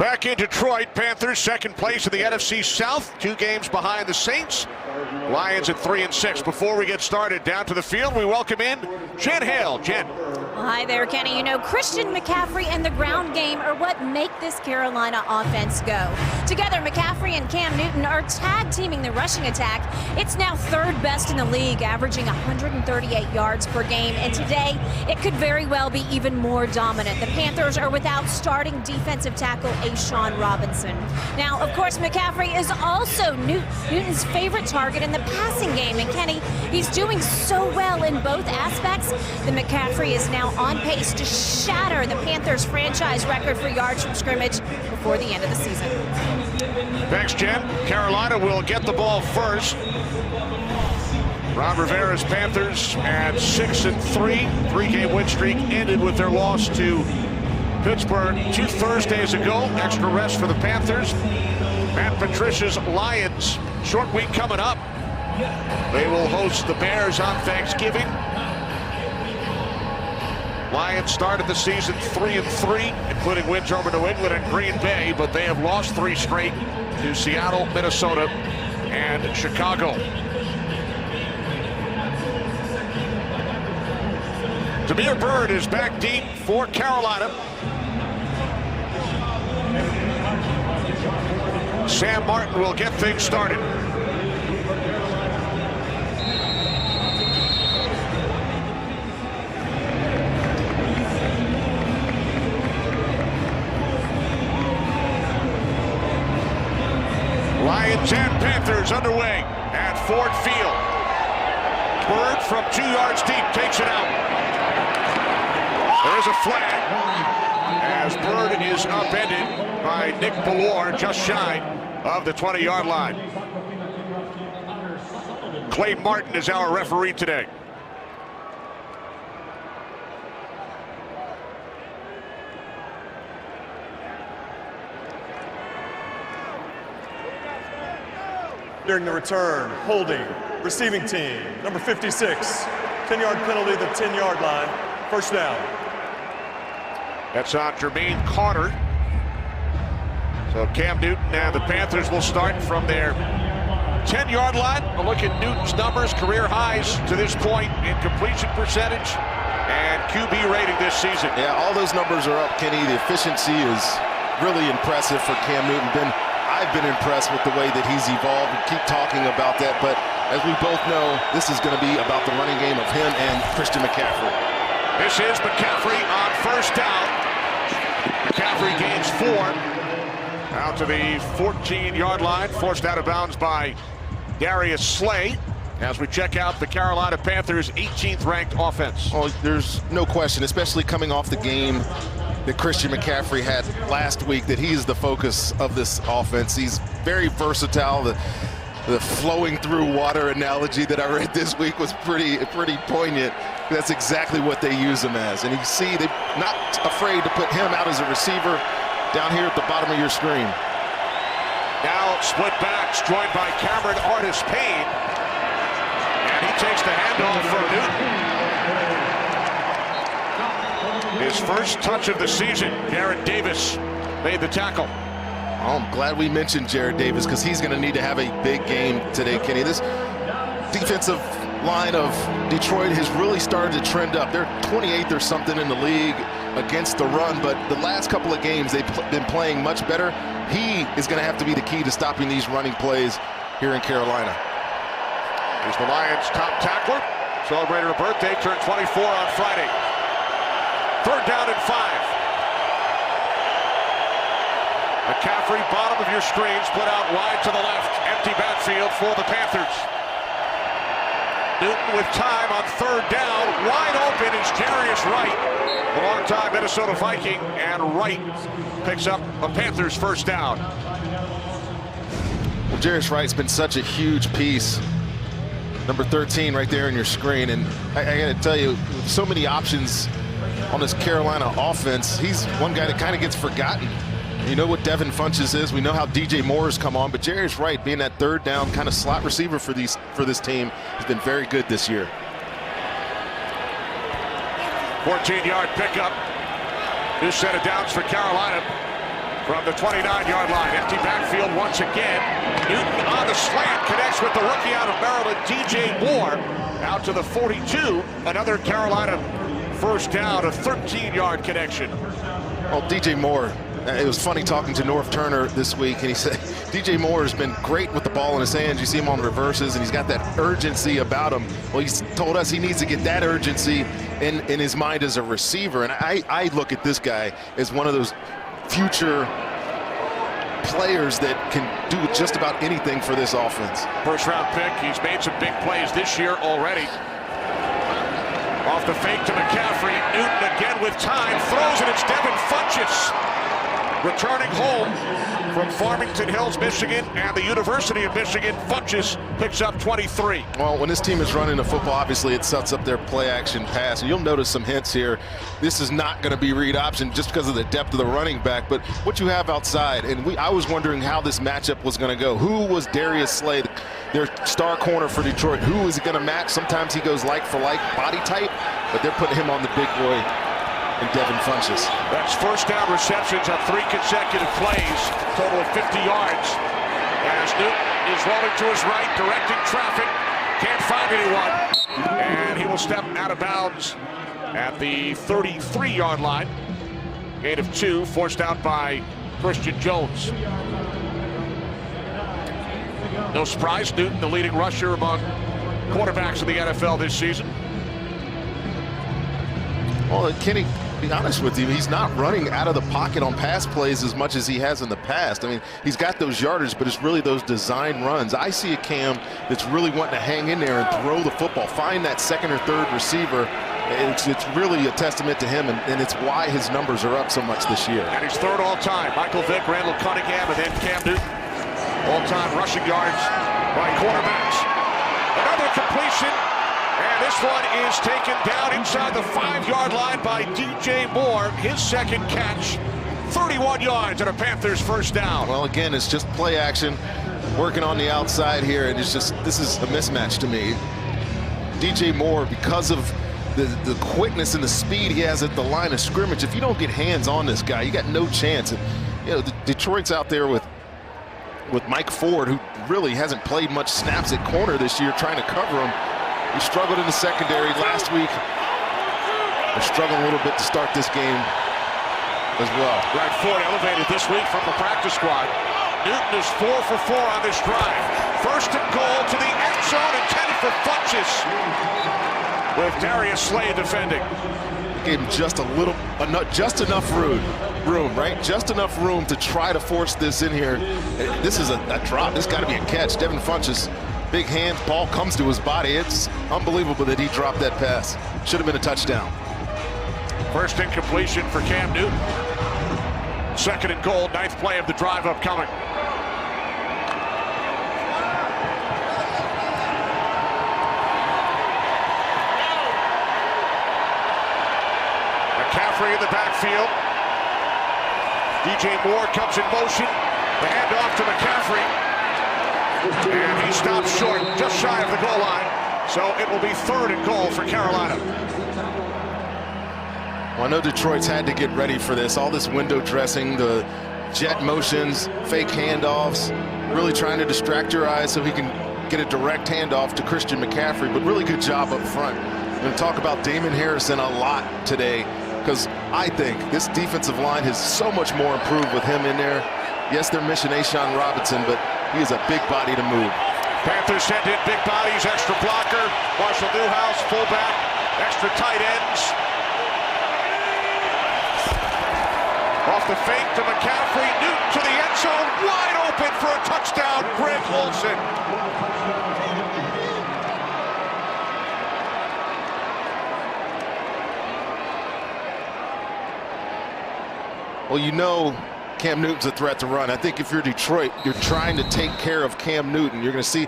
Back in Detroit, Panthers second place in the NFC South, 2 games behind the Saints. Lions at 3-6. Before we get started, down to the field, we welcome in Jen Hale. Jen. Well, hi there, Kenny. You know, Christian McCaffrey and the ground game are what make this Carolina offense go. Together, McCaffrey and Cam Newton are tag teaming the rushing attack. It's now 3rd best in the league, averaging 138 yards per game. And today, it could very well be even more dominant. The Panthers are without starting defensive tackle A'Shawn Robinson. Now, of course, McCaffrey is also Newton's favorite target in the passing game. And Kenny, he's doing so well in both aspects that McCaffrey is now on pace to shatter the Panthers franchise record for yards from scrimmage before the end of the season. Thanks, Jen. Carolina will get the ball first. Ron Rivera's Panthers at 6-3. 3-game win streak ended with their loss to Pittsburgh 2 Thursdays ago. Extra rest for the Panthers. Matt Patricia's Lions. Short week coming up. They will host the Bears on Thanksgiving. Lions started the season 3-3, including wins over New England and Green Bay, but they have lost 3 straight to Seattle, Minnesota, and Chicago. Damiere Byrd is back deep for Carolina. Sam Martin will get things started. Lions and Panthers underway at Ford Field. Byrd from 2 yards deep takes it out. There's a flag as Byrd is upended by Nick Bellore just shy of the 20-yard line. Clay Martin is our referee today. During the return, holding, receiving team, number 56, 10-yard penalty, the 10-yard line, first down. That's on Jermaine Carter. So Cam Newton and the Panthers will start from their 10-yard line. A look at Newton's numbers, career highs to this point in completion percentage and QB rating this season. Yeah, all those numbers are up, Kenny. The efficiency is really impressive for Cam Newton. I've been impressed with the way that he's evolved. We keep talking about that, but as we both know, this is going to be about the running game of him and Christian McCaffrey. This is McCaffrey on first down. McCaffrey gains 4. Out to the 14-yard line, forced out of bounds by Darius Slay. As we check out the Carolina Panthers' 18th ranked offense. Oh, there's no question, especially coming off the game that Christian McCaffrey had last week, that he is the focus of this offense. He's very versatile. The flowing through water analogy that I read this week was pretty poignant. That's exactly what they use him as. And you see, they're not afraid to put him out as a receiver down here at the bottom of your screen. Now split backs, joined by Cameron Artis-Payne. And he takes the handoff for Newton. His first touch of the season, Jarrad Davis made the tackle. Oh, I'm glad we mentioned Jarrad Davis because he's going to need to have a big game today, Kenny. This defensive line of Detroit has really started to trend up. They're 28th or something in the league against the run, but the last couple of games they've been playing much better. He is going to have to be the key to stopping these running plays here in Carolina. He's the Lions' top tackler. Celebrated a birthday, turned 24 on Friday. 3rd down and 5. McCaffrey, bottom of your screen, split out wide to the left. Empty backfield for the Panthers. Newton with time on 3rd down. Wide open is Jarius Wright, the longtime Minnesota Viking, and Wright picks up a Panthers first down. Well, Jarius Wright's been such a huge piece. Number 13 right there on your screen. And I got to tell you, so many options on this Carolina offense. He's one guy that kind of gets forgotten. You know what Devin Funchess is. We know how DJ Moore has come on, but Jarius Wright being that 3rd down kind of slot receiver for this team has been very good this year. 14-yard pickup. New set of downs for Carolina. from the 29-yard line. Empty backfield once again. Newton on the slant connects with the rookie out of Maryland, DJ Moore, out to the 42. Another Carolina first down, a 13-yard connection. Well, DJ Moore, it was funny talking to Norv Turner this week, and he said DJ Moore has been great with the ball in his hands. You see him on reverses, and he's got that urgency about him. Well, he's told us he needs to get that urgency in his mind as a receiver. And I look at this guy as one of those future players that can do just about anything for this offense. First-round pick. He's made some big plays this year already. Off the fake to McCaffrey. Newton again with time. Throws it. It's Devin Funchess. Returning home from Farmington Hills, Michigan, and the University of Michigan. Funchess picks up 23. Well, when this team is running the football, obviously it sets up their play-action pass. And you'll notice some hints here. This is not going to be read option just because of the depth of the running back, but what you have outside. And I was wondering how this matchup was going to go. Who was Darius Slay, their star corner for Detroit? Who is he going to match? Sometimes he goes like for like body type, but they're putting him on the big boy and Devin Funchess. That's first down receptions on 3 consecutive plays, total of 50 yards. As Newton is rolling to his right, directing traffic, can't find anyone, and he will step out of bounds at the 33-yard line. Gain of 2, forced out by Christian Jones. No surprise, Newton, the leading rusher among quarterbacks in the NFL this season. Well, Kenny, to be honest with you, he's not running out of the pocket on pass plays as much as he has in the past. I mean, he's got those yardage, but it's really those design runs. I see a Cam that's really wanting to hang in there and throw the football, find that second or third receiver. It's really a testament to him, and it's why his numbers are up so much this year. And he's third all-time. Michael Vick, Randall Cunningham, and then Cam Newton. All-time rushing yards by quarterbacks. Another completion. And this one is taken down inside the 5-yard line by DJ Moore. His second catch, 31 yards, and a Panthers first down. Well, again, it's just play action, working on the outside here, and it's just, this is a mismatch to me. DJ Moore, because of the quickness and the speed he has at the line of scrimmage, if you don't get hands on this guy, you got no chance. And, you know, Detroit's out there with Mike Ford, who really hasn't played much snaps at corner this year, trying to cover him. He struggled in the secondary last week. They're struggling a little bit to start this game as well. Right, Ford elevated this week from the practice squad. Newton is 4 for 4 on this drive. First and goal to the end zone, intended for Funchess, with Darius Slay defending. Gave him just just enough room, right? Just enough room to try to force this in here. This is a drop. This got to be a catch. Devin Funchess. Big hands, ball comes to his body. It's unbelievable that he dropped that pass. Should have been a touchdown. First incompletion for Cam Newton. Second and goal, 9th play of the drive upcoming. McCaffrey in the backfield. DJ Moore comes in motion. The handoff to McCaffrey. And he stops short, just shy of the goal line. So it will be 3rd and goal for Carolina. Well, I know Detroit's had to get ready for this. All this window dressing, the jet motions, fake handoffs, really trying to distract your eyes so he can get a direct handoff to Christian McCaffrey, but really good job up front. I'm going to talk about Damon Harrison a lot today because I think this defensive line has so much more improved with him in there. Yes, they're missing A'Shawn Robinson, but he is a big body to move. Panthers send in big bodies, extra blocker. Marshall Newhouse, fullback, extra tight ends. Off the fake to McCaffrey, Newton to the end zone, wide open for a touchdown, Greg Olsen. Well, you know Cam Newton's a threat to run. I think if you're Detroit, you're trying to take care of Cam Newton. You're going to see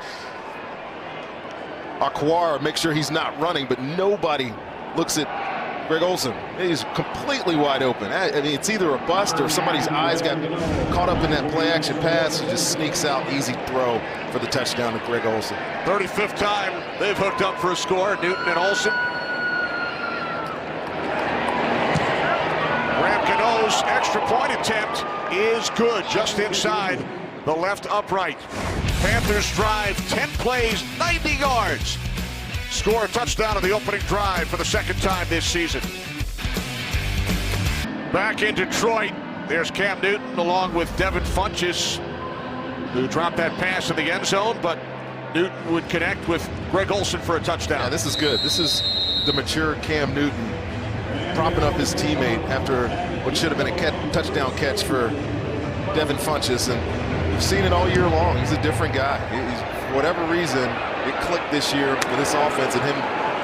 Akwara make sure he's not running, but nobody looks at Greg Olsen. He's completely wide open. I mean, it's either a bust or somebody's eyes got caught up in that play-action pass. He just sneaks out, easy throw for the touchdown to Greg Olsen. 35th time they've hooked up for a score, Newton and Olsen. Graham Gano Panthers' extra point attempt is good, just inside the left upright. Panthers drive 10 plays, 90 yards. Score a touchdown on the opening drive for the second time this season. Back in Detroit, there's Cam Newton along with Devin Funchess, who dropped that pass in the end zone, but Newton would connect with Greg Olsen for a touchdown. Yeah, this is good. This is the mature Cam Newton propping up his teammate after what should have been a touchdown catch for Devin Funchess. And we've seen it all year long. He's a different guy. For whatever reason, it clicked this year with this offense, and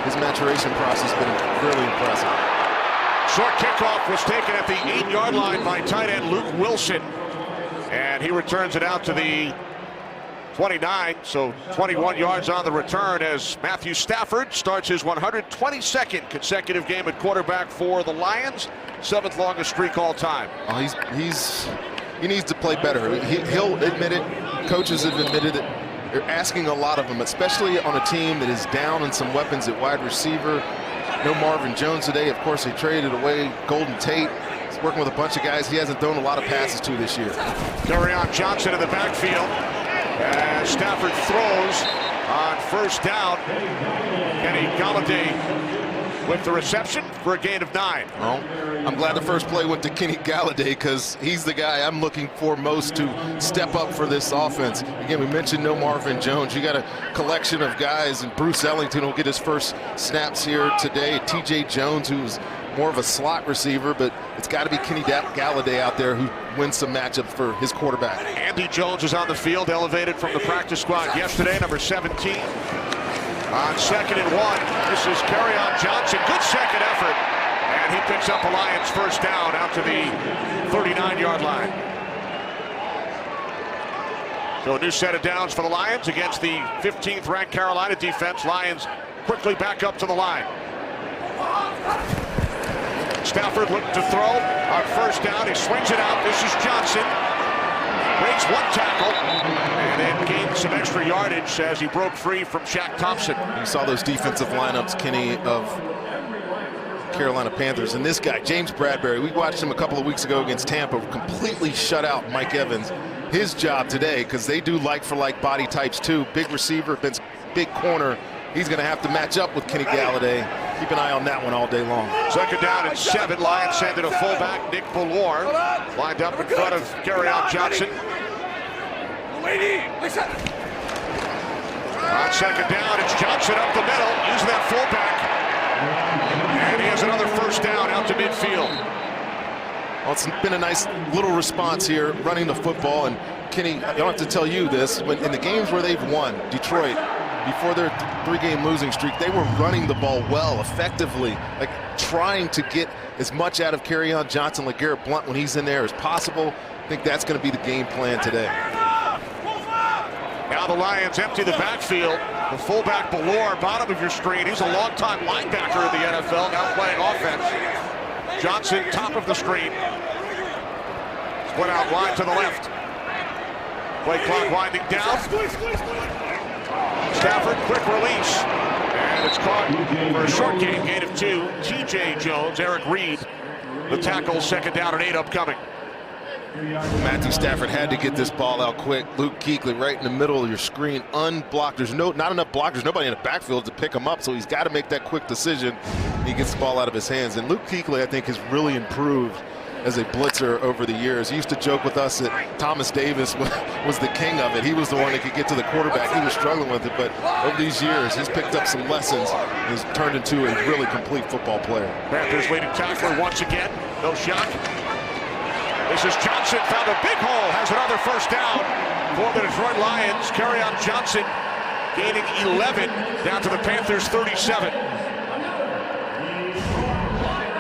his maturation process has been really impressive. Short kickoff was taken at the 8-yard line by tight end Luke Wilson. And he returns it out to the 29, so 21 yards on the return as Matthew Stafford starts his 122nd consecutive game at quarterback for the Lions, 7th longest streak all time. Oh, he needs to play better. He'll admit it. Coaches have admitted it. They're asking a lot of him, especially on a team that is down in some weapons at wide receiver. No Marvin Jones today. Of course, they traded away Golden Tate. He's working with a bunch of guys he hasn't thrown a lot of passes to this year. Kerryon Johnson in the backfield as Stafford throws on first down. Kenny Galladay with the reception for a gain of 9. Well, I'm glad the first play went to Kenny Galladay because he's the guy I'm looking for most to step up for this offense. Again, we mentioned no Marvin Jones. You got a collection of guys, and Bruce Ellington will get his first snaps here today. TJ Jones, who's more of a slot receiver, but it's got to be Kenny Galladay out there who wins some matchups for his quarterback. Andy Jones is on the field, elevated from the practice squad yesterday, number 17. On 2nd and 1, this is Kerryon Johnson. Good second effort. And he picks up a Lions first down out to the 39-yard line. So a new set of downs for the Lions against the 15th ranked Carolina defense. Lions quickly back up to the line. Stafford looking to throw on first down. He swings it out. This is Johnson. Breaks one tackle and then gained some extra yardage as he broke free from Shaq Thompson. You saw those defensive lineups, Kenny, of Carolina Panthers. And this guy, James Bradbury, we watched him a couple of weeks ago against Tampa, completely shut out Mike Evans. His job today, because they do like-for-like body types too, big receiver, big corner. He's going to have to match up with Kenny Galladay. Keep an eye on that one all day long. 2nd down and 7. Lions send it a fullback, Nick Bellore, lined up in front of Kerryon Johnson. On 2nd down, it's Johnson up the middle, using that fullback. And he has another first down out to midfield. Well, it's been a nice little response here, running the football. And Kenny, I don't have to tell you this, when in the games where they've won, Detroit, before their 3-game losing streak, they were running the ball well, effectively, like trying to get as much out of Kerryon Johnson, like Garrett Blunt, when he's in there as possible. I think that's going to be the game plan today. Now the Lions empty the backfield. The fullback Bellore, bottom of your screen. He's a longtime linebacker in the NFL, now playing offense. Johnson, top of the screen. Split out wide to the left. Play clock winding down. Stafford, quick release. And it's caught for a short gain of 2. TJ Jones, Eric Reed, the tackle, 2nd down and 8 upcoming. Matthew Stafford had to get this ball out quick. Luke Kuechly right in the middle of your screen, unblocked. There's not enough blockers, nobody in the backfield to pick him up, so he's got to make that quick decision. He gets the ball out of his hands. And Luke Kuechly, I think, has really improved as a blitzer over the years. He used to joke with us that Thomas Davis was the king of it. He was the one that could get to the quarterback. He was struggling with it, but over these years, he's picked up some lessons and has turned into a really complete football player. Panthers leading tackler once again. No shock. This is Johnson, found a big hole, has another first down for the Detroit Lions. Kerryon Johnson gaining 11 down to the Panthers 37.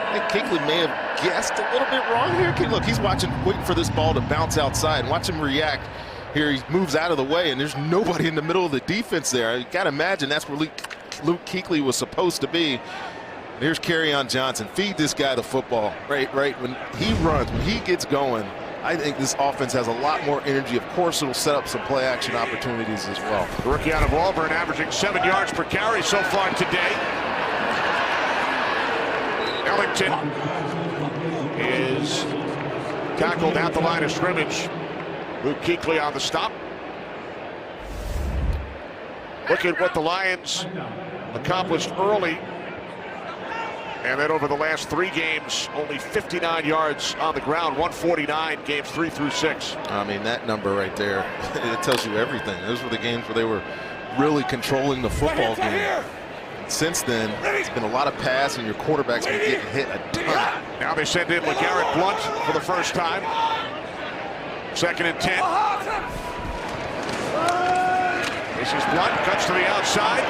I think Kuechly may have guessed a little bit wrong here. Look, he's waiting for this ball to bounce outside, and watch him react. Here he moves out of the way, and there's nobody in the middle of the defense there. You got to imagine that's where Luke Kuechly was supposed to be. Here's Kerryon Johnson. Feed this guy the football. Right. When he runs, when he gets going, I think this offense has a lot more energy. Of course, it'll set up some play action opportunities as well. The rookie out of Auburn averaging 7 yards per carry so far today. Ellington is tackled at the line of scrimmage. Luke Kuechly on the stop. Look at what the Lions accomplished early. And then over the last 3 games, only 59 yards on the ground, 149 games 3 through 6. I mean, that number right there, it tells you everything. Those were the games where they were really controlling the football game. Since then, it's been a lot of pass, and your quarterback's been getting hit a ton. Now they send in LeGarrette Blount for the first time. 2nd and 10. This is Blount, cuts to the outside.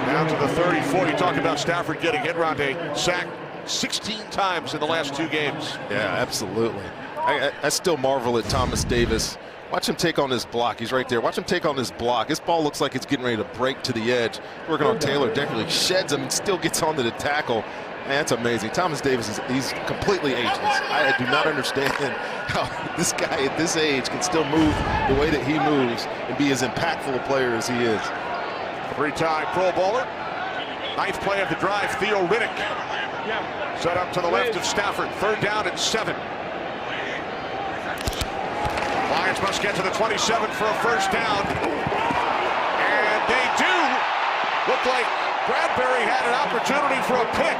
Down to the 30-40. Talk about Stafford getting hit. Rondé sacked 16 times in the last 2 games. Yeah, absolutely. I still marvel at Thomas Davis. Watch him take on this block. He's right there. Watch him take on this block. This ball looks like it's getting ready to break to the edge. Working on Taylor Decker. He sheds him and still gets onto the tackle. Man, that's amazing. Thomas Davis, he's completely ageless. I do not understand how this guy at this age can still move the way that he moves and be as impactful a player as he is. 3-time Pro Bowler. 9th play of the drive, Theo Riddick. Set up to the left of Stafford. 3rd down and 7. Lions must get to the 27 for a first down. And they do. Look like Bradbury had an opportunity for a pick.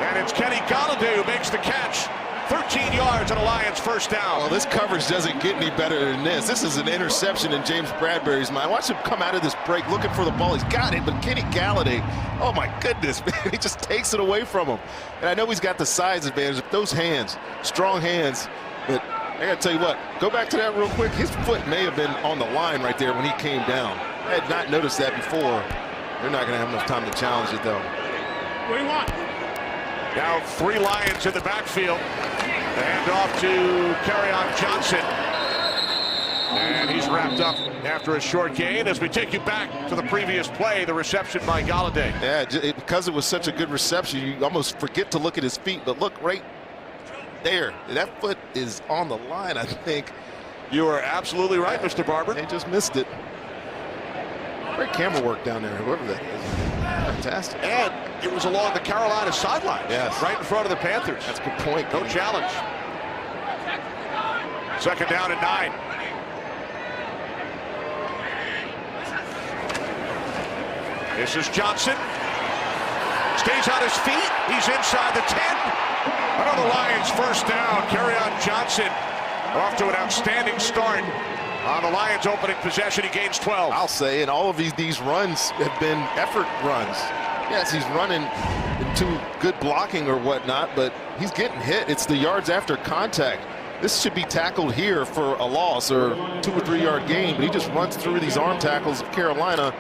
And it's Kenny Golladay who makes the catch. 13 yards and a Lions first down. Well, this coverage doesn't get any better than this. This is an interception in James Bradbury's mind. Watch him come out of this break looking for the ball. He's got it, but Kenny Golladay, oh my goodness, man, he just takes it away from him. And I know he's got the size advantage, but those hands, strong hands. But I got to tell you what, go back to that real quick. His foot may have been on the line right there when he came down. I had not noticed that before. They're not going to have enough time to challenge it, though. What do you want? Now 3 Lions in the backfield. The handoff to Kerryon Johnson. And he's wrapped up after a short gain. As we take you back to the previous play, the reception by Golladay. Yeah, because it was such a good reception, you almost forget to look at his feet. But look right there. That foot is on the line, I think. You are absolutely right, Mr. Barber. They just missed it. Great camera work down there, whoever that is. Fantastic. And it was along the Carolina sideline. Yes. Right in front of the Panthers. That's a good point. No challenge. 2nd down and 9. This is Johnson. Stays on his feet. He's inside the 10. Another Lions first down. Kerryon Johnson off to an outstanding start. On the Lions opening possession, he gains 12. I'll say, and all of these runs have been effort runs. Yes, he's running into good blocking or whatnot, but he's getting hit. It's the yards after contact. This should be tackled here for a loss or 2 or 3 yard gain, but he just runs through these arm tackles of Carolina,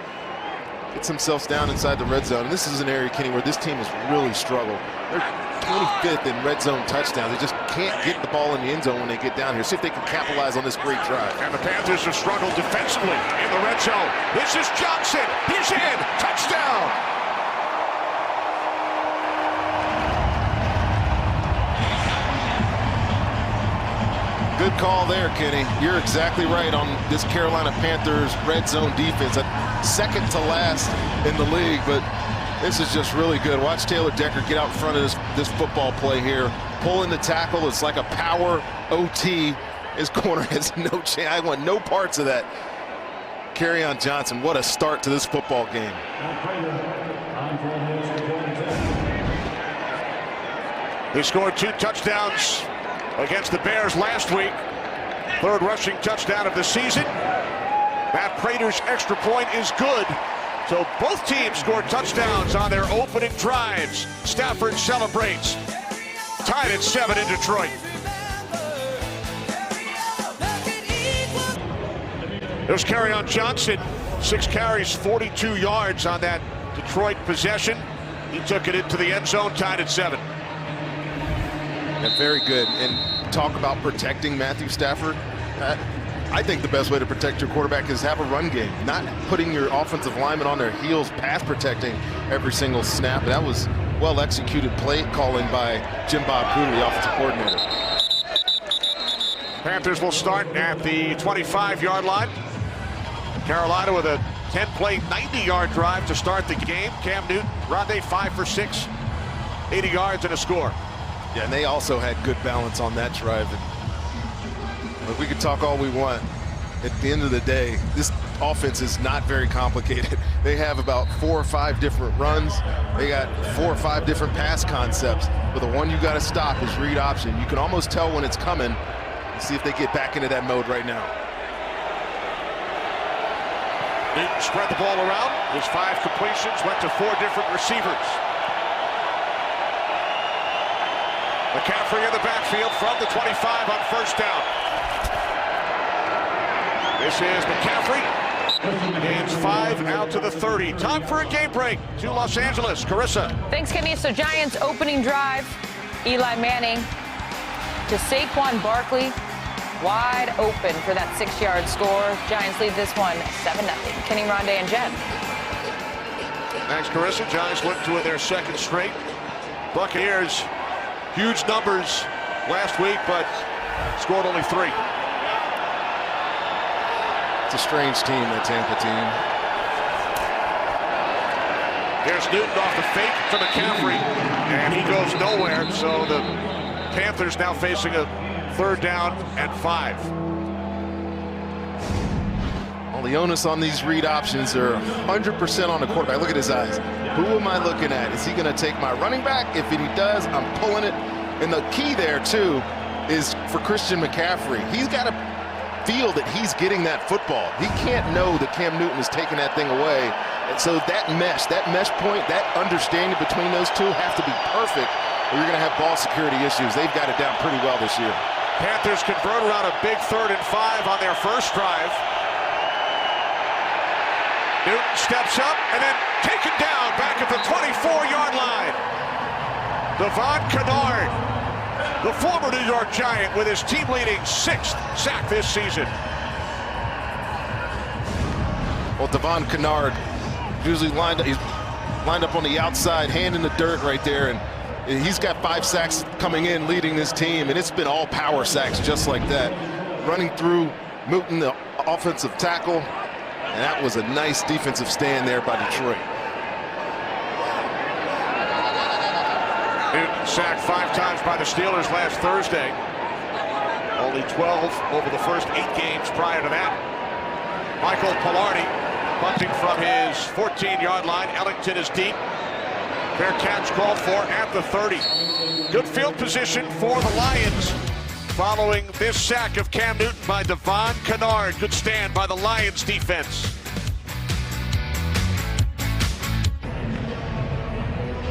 gets himself down inside the red zone. And this is an area, Kenny, where this team has really struggled. They're 25th in red zone touchdowns. They just can't get the ball in the end zone when they get down here. See if they can capitalize on this great drive. And the Panthers have struggled defensively in the red zone. This is Johnson. He's in. Touchdown. Good call there, Kenny. You're exactly right on this Carolina Panthers red zone defense. Second to last in the league, but this is just really good. Watch Taylor Decker get out in front of this football play here. Pull in the tackle. It's like a power OT. His corner has no chance. I want no parts of that. Kerryon Johnson, what a start to this football game. He scored 2 touchdowns against the Bears last week. 3rd rushing touchdown of the season. Matt Prater's extra point is good. So both teams scored touchdowns on their opening drives. Stafford celebrates. Tied at 7 in Detroit. There's Kerryon Johnson. 6 carries, 42 yards on that Detroit possession. He took it into the end zone, tied at 7. Yeah, very good. And talk about protecting Matthew Stafford. I think the best way to protect your quarterback is have a run game, not putting your offensive linemen on their heels, pass protecting every single snap. That was well-executed play calling by Jim Bob Cooter, the offensive coordinator. Panthers will start at the 25-yard line. Carolina with a 10-play, 90-yard drive to start the game. Cam Newton, Rondé 5 for 6, 80 yards and a score. Yeah, and they also had good balance on that drive. Look, we could talk all we want. At the end of the day, this offense is not very complicated. They have about 4 or 5 different runs. They got 4 or 5 different pass concepts. But the one you got to stop is read option. You can almost tell when it's coming. See if they get back into that mode right now. Newton spread the ball around. His 5 completions went to 4 different receivers. McCaffrey in the backfield from the 25 on first down. This is McCaffrey. Gains 5 out to the 30. Time for a game break to Los Angeles. Carissa. Thanks, Kenny. So Giants opening drive. Eli Manning to Saquon Barkley. Wide open for that 6-yard score. Giants lead this one 7-0. Kenny, Rondé, and Jen. Thanks, Carissa. Giants look to their 2nd straight. Buccaneers, huge numbers last week, but scored only 3. It's a strange team, that Tampa team. Here's Newton off the fake to McCaffrey, and he goes nowhere. So the Panthers now facing a 3rd down and 5. Well, the onus on these read options are 100% on the quarterback. Look at his eyes. Who am I looking at? Is he going to take my running back? If he does, I'm pulling it. And the key there, too, is for Christian McCaffrey. He's got to feel that he's getting that football. He can't know that Cam Newton is taking that thing away. And so that mesh point, that understanding between those two have to be perfect, or you're going to have ball security issues. They've got it down pretty well this year. Panthers converted on a big 3rd and 5 on their first drive. Newton steps up and then taken down back at the 24-yard line. Devon Kennard, the former New York Giant, with his team-leading 6th sack this season. Well, Devon Kennard usually he's lined up on the outside, hand in the dirt right there, and he's got 5 sacks coming in, leading this team, and it's been all power sacks just like that. Running through Newton, the offensive tackle, and that was a nice defensive stand there by Detroit. Newton sacked 5 times by the Steelers last Thursday. Only 12 over the first 8 games prior to that. Michael Palardy punting from his 14-yard line. Ellington is deep. Fair catch called for at the 30. Good field position for the Lions following this sack of Cam Newton by Devon Kennard. Good stand by the Lions defense.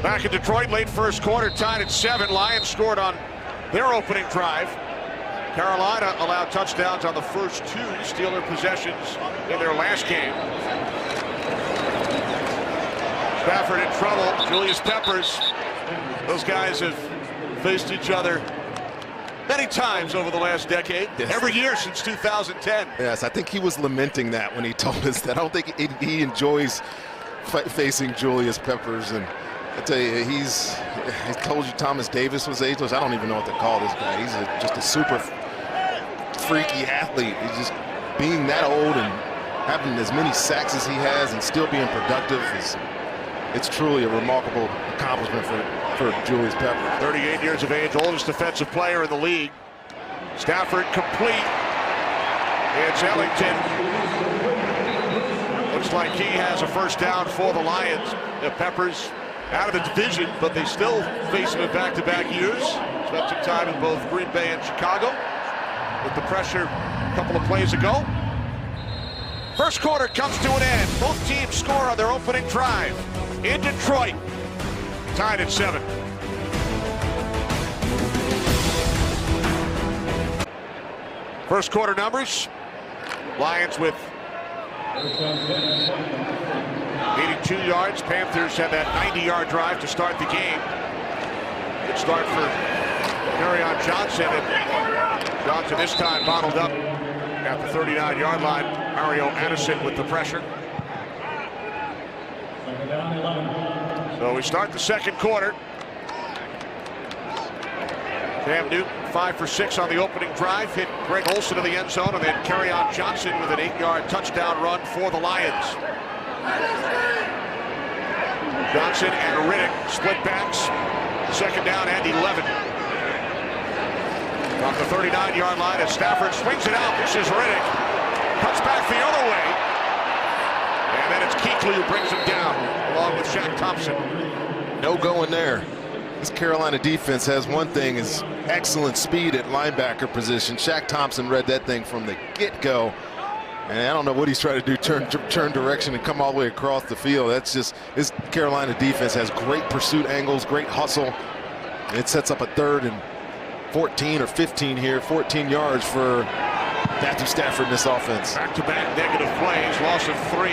Back in Detroit, late first quarter, tied at 7. Lions scored on their opening drive. Carolina allowed touchdowns on the first 2 Steeler possessions in their last game. Stafford in trouble. Julius Peppers. Those guys have faced each other many times over the last decade. Yes. Every year since 2010. Yes, I think he was lamenting that when he told us that. I don't think he enjoys facing Julius Peppers. And I tell you, he told you Thomas Davis was ageless. I don't even know what to call this guy. He's just a super freaky athlete. He's just being that old and having as many sacks as he has and still being productive it's truly a remarkable accomplishment for Julius Peppers. 38 years of age, oldest defensive player in the league. Stafford complete. It's Ellington. Looks like he has a first down for the Lions. Peppers out of the division, but they still face him in back-to-back years. Spent some time in both Green Bay and Chicago with the pressure a couple of plays ago. First quarter comes to an end. Both teams score on their opening drive in Detroit. Tied at 7. First quarter numbers. Lions with 82 yards. Panthers had that 90-yard drive to start the game. Good start for Kerryon Johnson. And Johnson this time bottled up at the 39-yard line. Mario Addison with the pressure. So we start the second quarter. Cam Newton 5 for 6 on the opening drive. Hit Greg Olsen in the end zone, and then Kerryon Johnson with an 8-yard touchdown run for the Lions. Johnson and Riddick split backs. Second down and 11. On the 39-yard line as Stafford swings it out. This is Riddick. Cuts back the other way. And then it's Kuechly who brings him down, along with Shaq Thompson. No going there. This Carolina defense has one thing, is excellent speed at linebacker position. Shaq Thompson read that thing from the get-go. And I don't know what he's trying to do, turn direction and come all the way across the field. That's just, this Carolina defense has great pursuit angles, great hustle. It sets up a 3rd and 14 or 15 here, 14 yards for Matthew Stafford in this offense. Back-to-back negative plays, loss of 3.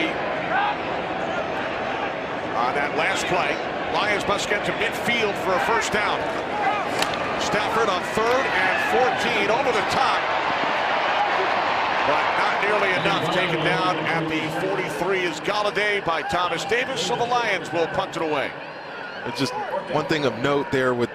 On that last play, Lions must get to midfield for a first down. Stafford on 3rd and 14 over the top. But not nearly enough. Taken down at the 43 is Golladay by Thomas Davis, so the Lions will punt it away. It's just one thing of note there with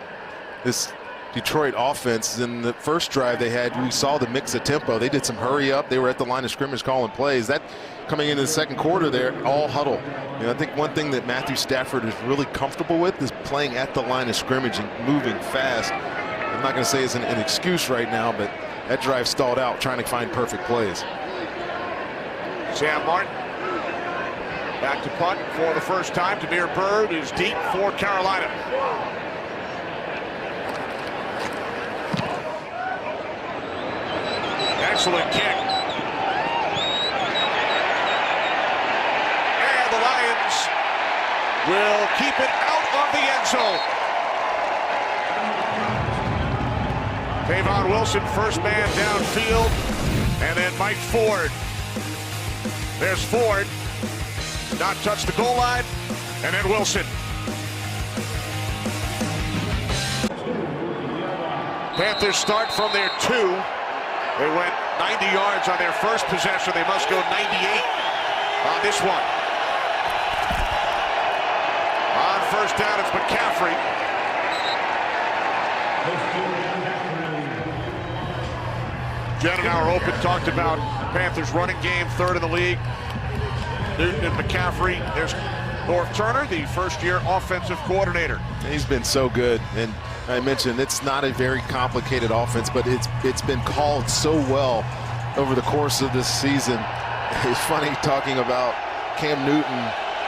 this Detroit offense. In the first drive they had, we saw the mix of tempo. They did some hurry up. They were at the line of scrimmage calling plays. That coming into the second quarter, they're all huddle. You know, I think one thing that Matthew Stafford is really comfortable with is playing at the line of scrimmage and moving fast. I'm not going to say it's an excuse right now, but that drive stalled out trying to find perfect plays. Sam Martin back to punt for the first time. Damiere Byrd is deep for Carolina. Excellent kick. And the Lions will keep it out of the end zone. Tavon Wilson, first man downfield, and then Mike Ford. There's Ford, not touch the goal line, and then Wilson. Panthers start from their 2. They went 90 yards on their first possession. They must go 98 on this one. On first down, it's McCaffrey. Jen and I open, talked about Panthers running game, 3rd in the league. Newton and McCaffrey. There's Norv Turner, the first-year offensive coordinator. He's been so good, and I mentioned it's not a very complicated offense, but it's been called so well over the course of this season. It's funny talking about Cam Newton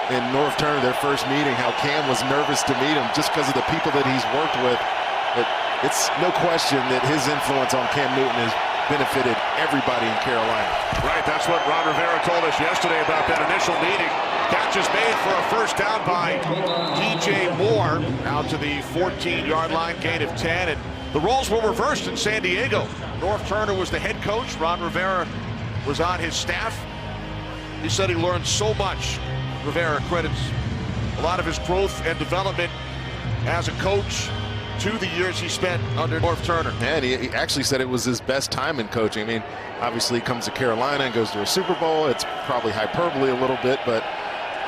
and Norv Turner, their first meeting, how Cam was nervous to meet him just because of the people that he's worked with. But it's no question that his influence on Cam Newton has benefited everybody in Carolina. Right, that's what Ron Rivera told us yesterday about that initial meeting. Catch is made for a first down by DJ Moore out to the 14-yard line, gain of 10, and the roles were reversed in San Diego. Norv Turner was the head coach. Ron Rivera was on his staff. He said he learned so much. Rivera credits a lot of his growth and development as a coach to the years he spent under Norv Turner. And he actually said it was his best time in coaching. I mean, obviously he comes to Carolina and goes to a Super Bowl. It's probably hyperbole a little bit, but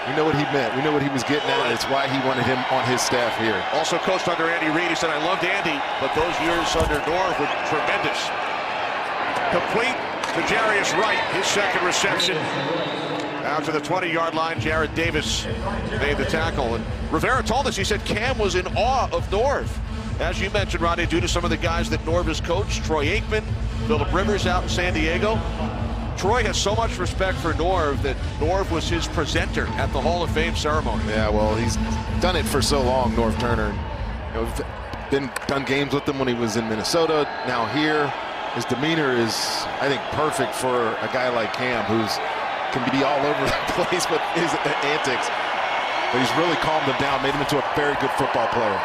we know what he meant. We know what he was getting at. It's why he wanted him on his staff here. Also coached under Andy Reid. He said, I loved Andy, but those years under Norv were tremendous. Complete to Jarius Wright, his second reception. Out to the 20-yard line, Jared Davis made the tackle. And Rivera told us, he said Cam was in awe of Norv. As you mentioned, Rodney, due to some of the guys that Norv has coached, Troy Aikman, Phillip Rivers out in San Diego. Troy has so much respect for Norv that Norv was his presenter at the Hall of Fame ceremony. Yeah, well, he's done it for so long, Norv Turner. You know, done games with him when he was in Minnesota, now here. His demeanor is, I think, perfect for a guy like Cam, who's can be all over the place with his antics. But he's really calmed him down, made him into a very good football player.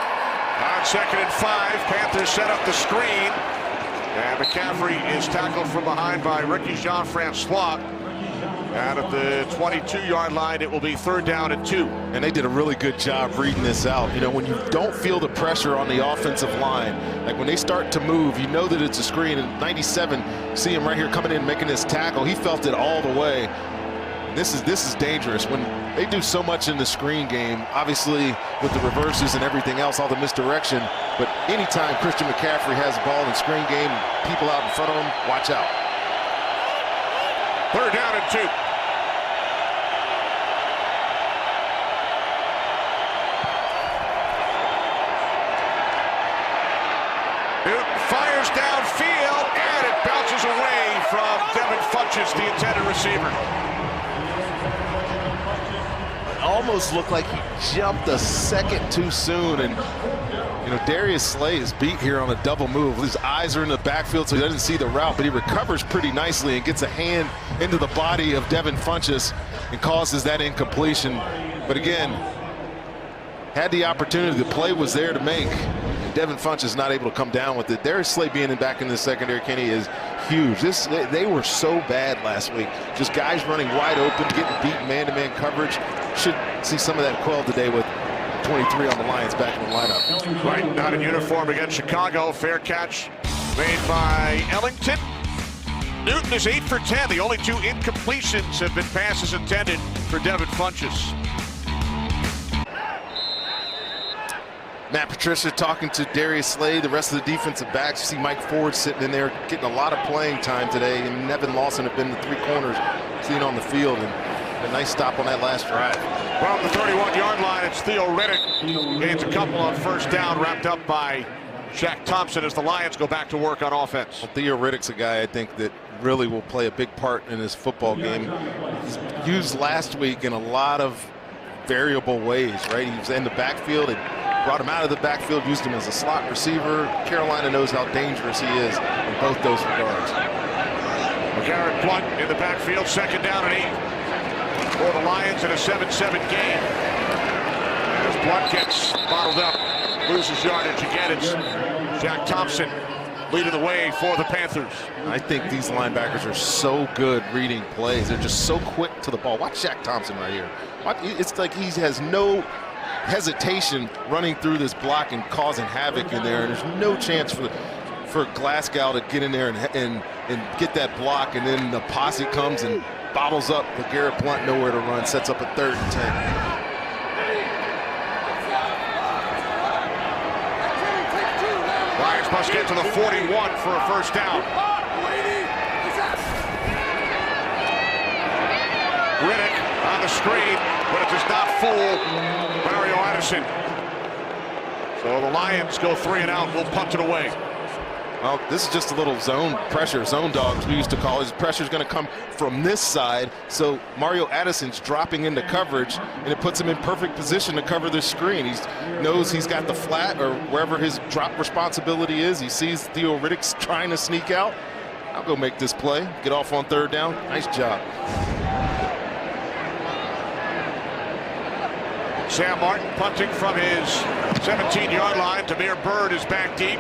On 2nd and 5, Panthers set up the screen. And McCaffrey is tackled from behind by Ricky Jean-Francois. And at the 22-yard line, it will be 3rd down and 2. And they did a really good job reading this out. You know, when you don't feel the pressure on the offensive line, like when they start to move, you know that it's a screen. And 97, see him right here coming in, making this tackle. He felt it all the way. And this is dangerous. When they do so much in the screen game, obviously with the reverses and everything else, all the misdirection. But anytime Christian McCaffrey has the ball in screen game, people out in front of him, watch out. 3rd down and 2. Newton fires downfield, and it bounces away from Devin Funchess, the intended receiver. Almost looked like he jumped a second too soon, and you know, Darius Slay is beat here on a double move. His eyes are in the backfield, so he doesn't see the route, but he recovers pretty nicely and gets a hand into the body of Devin Funchess and causes that incompletion. But again, had the opportunity. The play was there to make. Devin Funchess not able to come down with it. Darius Slay being back in the secondary, Kenny, is huge. They were so bad last week. Just guys running wide open, getting beat man-to-man coverage. Should see some of that quelled today with 23 on the Lions back in the lineup. Right, not in uniform against Chicago. Fair catch made by Ellington. Newton is 8 for 10. The only 2 incompletions have been passes intended for Devin Funchess. Matt Patricia talking to Darius Slay, the rest of the defensive backs. You see Mike Ford sitting in there getting a lot of playing time today, and Nevin Lawson have been the 3 corners seen on the field, and a nice stop on that last drive. From the 31-yard line, it's Theo Riddick. Gains a couple on first down, wrapped up by Shaq Thompson as the Lions go back to work on offense. Well, Theo Riddick's a guy I think that really will play a big part in this football game. He's used last week in a lot of variable ways, right? He was in the backfield. It brought him out of the backfield, used him as a slot receiver. Carolina knows how dangerous he is in both those regards. Garrett Blunt in the backfield, second down and 8 for the Lions in a 7-7 game. As Blunt gets bottled up, loses yardage again. It's Shaq Thompson leading the way for the Panthers. I think these linebackers are so good reading plays. They're just so quick to the ball. Watch Shaq Thompson right here. It's like he has no hesitation running through this block and causing havoc in there, and there's no chance for Glasgow to get in there and get that block, and then the posse comes and bobbles up, but Garrett Blunt nowhere to run, sets up a 3rd and 10. Lions must get to the 41 for a first down. Riddick on the screen, but it does not fool Mario Addison. So the Lions go 3 and out. We'll punt it away. Well, this is just a little zone pressure, zone dogs we used to call it. His pressure is going to come from this side, so Mario Addison's dropping into coverage, and it puts him in perfect position to cover this screen. He knows he's got the flat or wherever his drop responsibility is. He sees Theo Riddick's trying to sneak out. I'll go make this play, get off on 3rd down. Nice job. Sam Martin punting from his 17-yard line. Tamir Bird is back deep.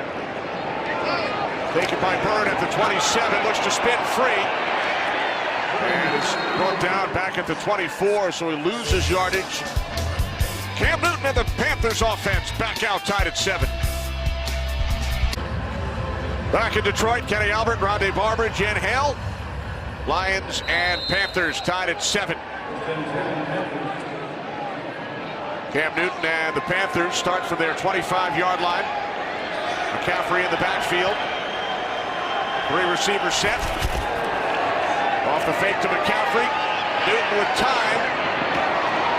Taken by Bird at the 27, looks to spin free. And it's brought down back at the 24, so he loses yardage. Cam Newton and the Panthers offense back out, tied at 7. Back in Detroit, Kenny Albert, Rondé Barber, Jen Hale. Lions and Panthers tied at 7. Cam Newton and the Panthers start from their 25-yard line. McCaffrey in the backfield. 3 receivers set. Off the fake to McCaffrey. Newton with time.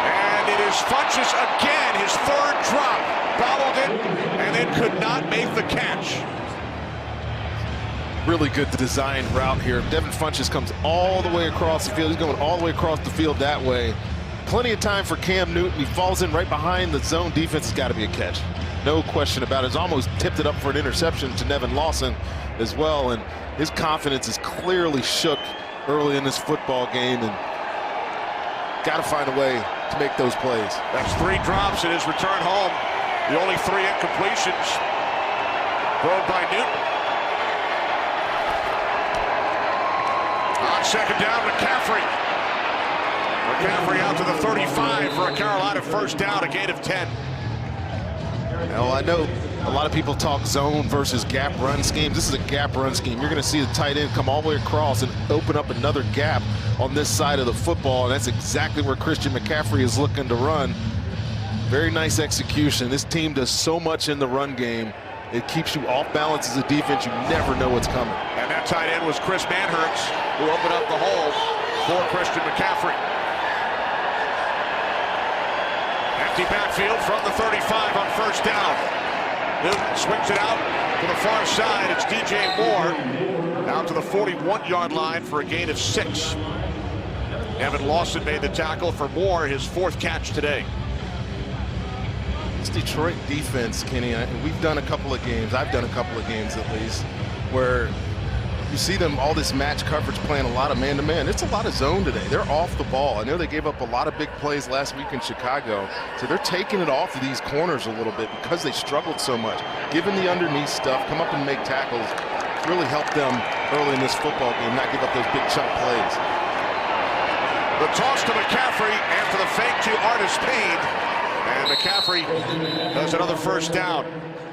And it is Funchess again, his 3rd drop. Bobbled it and then could not make the catch. Really good designed route here. Devin Funchess comes all the way across the field. He's going all the way across the field that way. Plenty of time for Cam Newton. He falls in right behind the zone defense. It's got to be a catch. No question about it. It's almost tipped it up for an interception to Nevin Lawson as well, and his confidence is clearly shook early in this football game, and got to find a way to make those plays. That's 3 drops in his return home. The only 3 incompletions thrown by Newton. On second down, McCaffrey. McCaffrey out to the 35 for a Carolina first down, a gain of 10. Well, I know a lot of people talk zone versus gap run schemes. This is a gap run scheme. You're going to see the tight end come all the way across and open up another gap on this side of the football, and that's exactly where Christian McCaffrey is looking to run. Very nice execution. This team does so much in the run game. It keeps you off balance as a defense. You never know what's coming. And that tight end was Chris Manhertz, who opened up the hole for Christian McCaffrey. Empty backfield from the 35 on first down. Newton swings it out to the far side. It's DJ Moore down to the 41-yard line for a gain of 6. Evan Lawson made the tackle for Moore, his 4th catch today. This Detroit defense, Kenny, and we've done a couple of games, I've done a couple of games at least, where you see them all this match coverage playing a lot of man-to-man. It's a lot of zone today. They're off the ball. I know they gave up a lot of big plays last week in Chicago, so they're taking it off of these corners a little bit because they struggled so much. Given the underneath stuff, come up and make tackles, really helped them early in this football game, not give up those big chunk plays. The toss to McCaffrey after the fake to Artis Payne. And McCaffrey does another first down.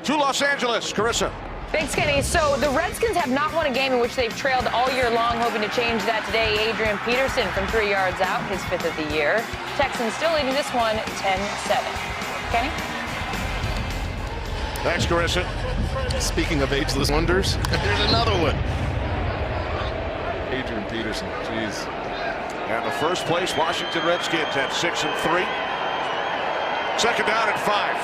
To Los Angeles, Carissa. Thanks, Kenny. So the Redskins have not won a game in which they've trailed all year long, hoping to change that today. Adrian Peterson from 3 yards out, his 5th of the year. Texans still leading this one 10-7. Kenny? Thanks, Carissa. Speaking of ageless wonders, here's another one. Adrian Peterson, jeez. And the first place Washington Redskins at 6-3. 2nd down and 5.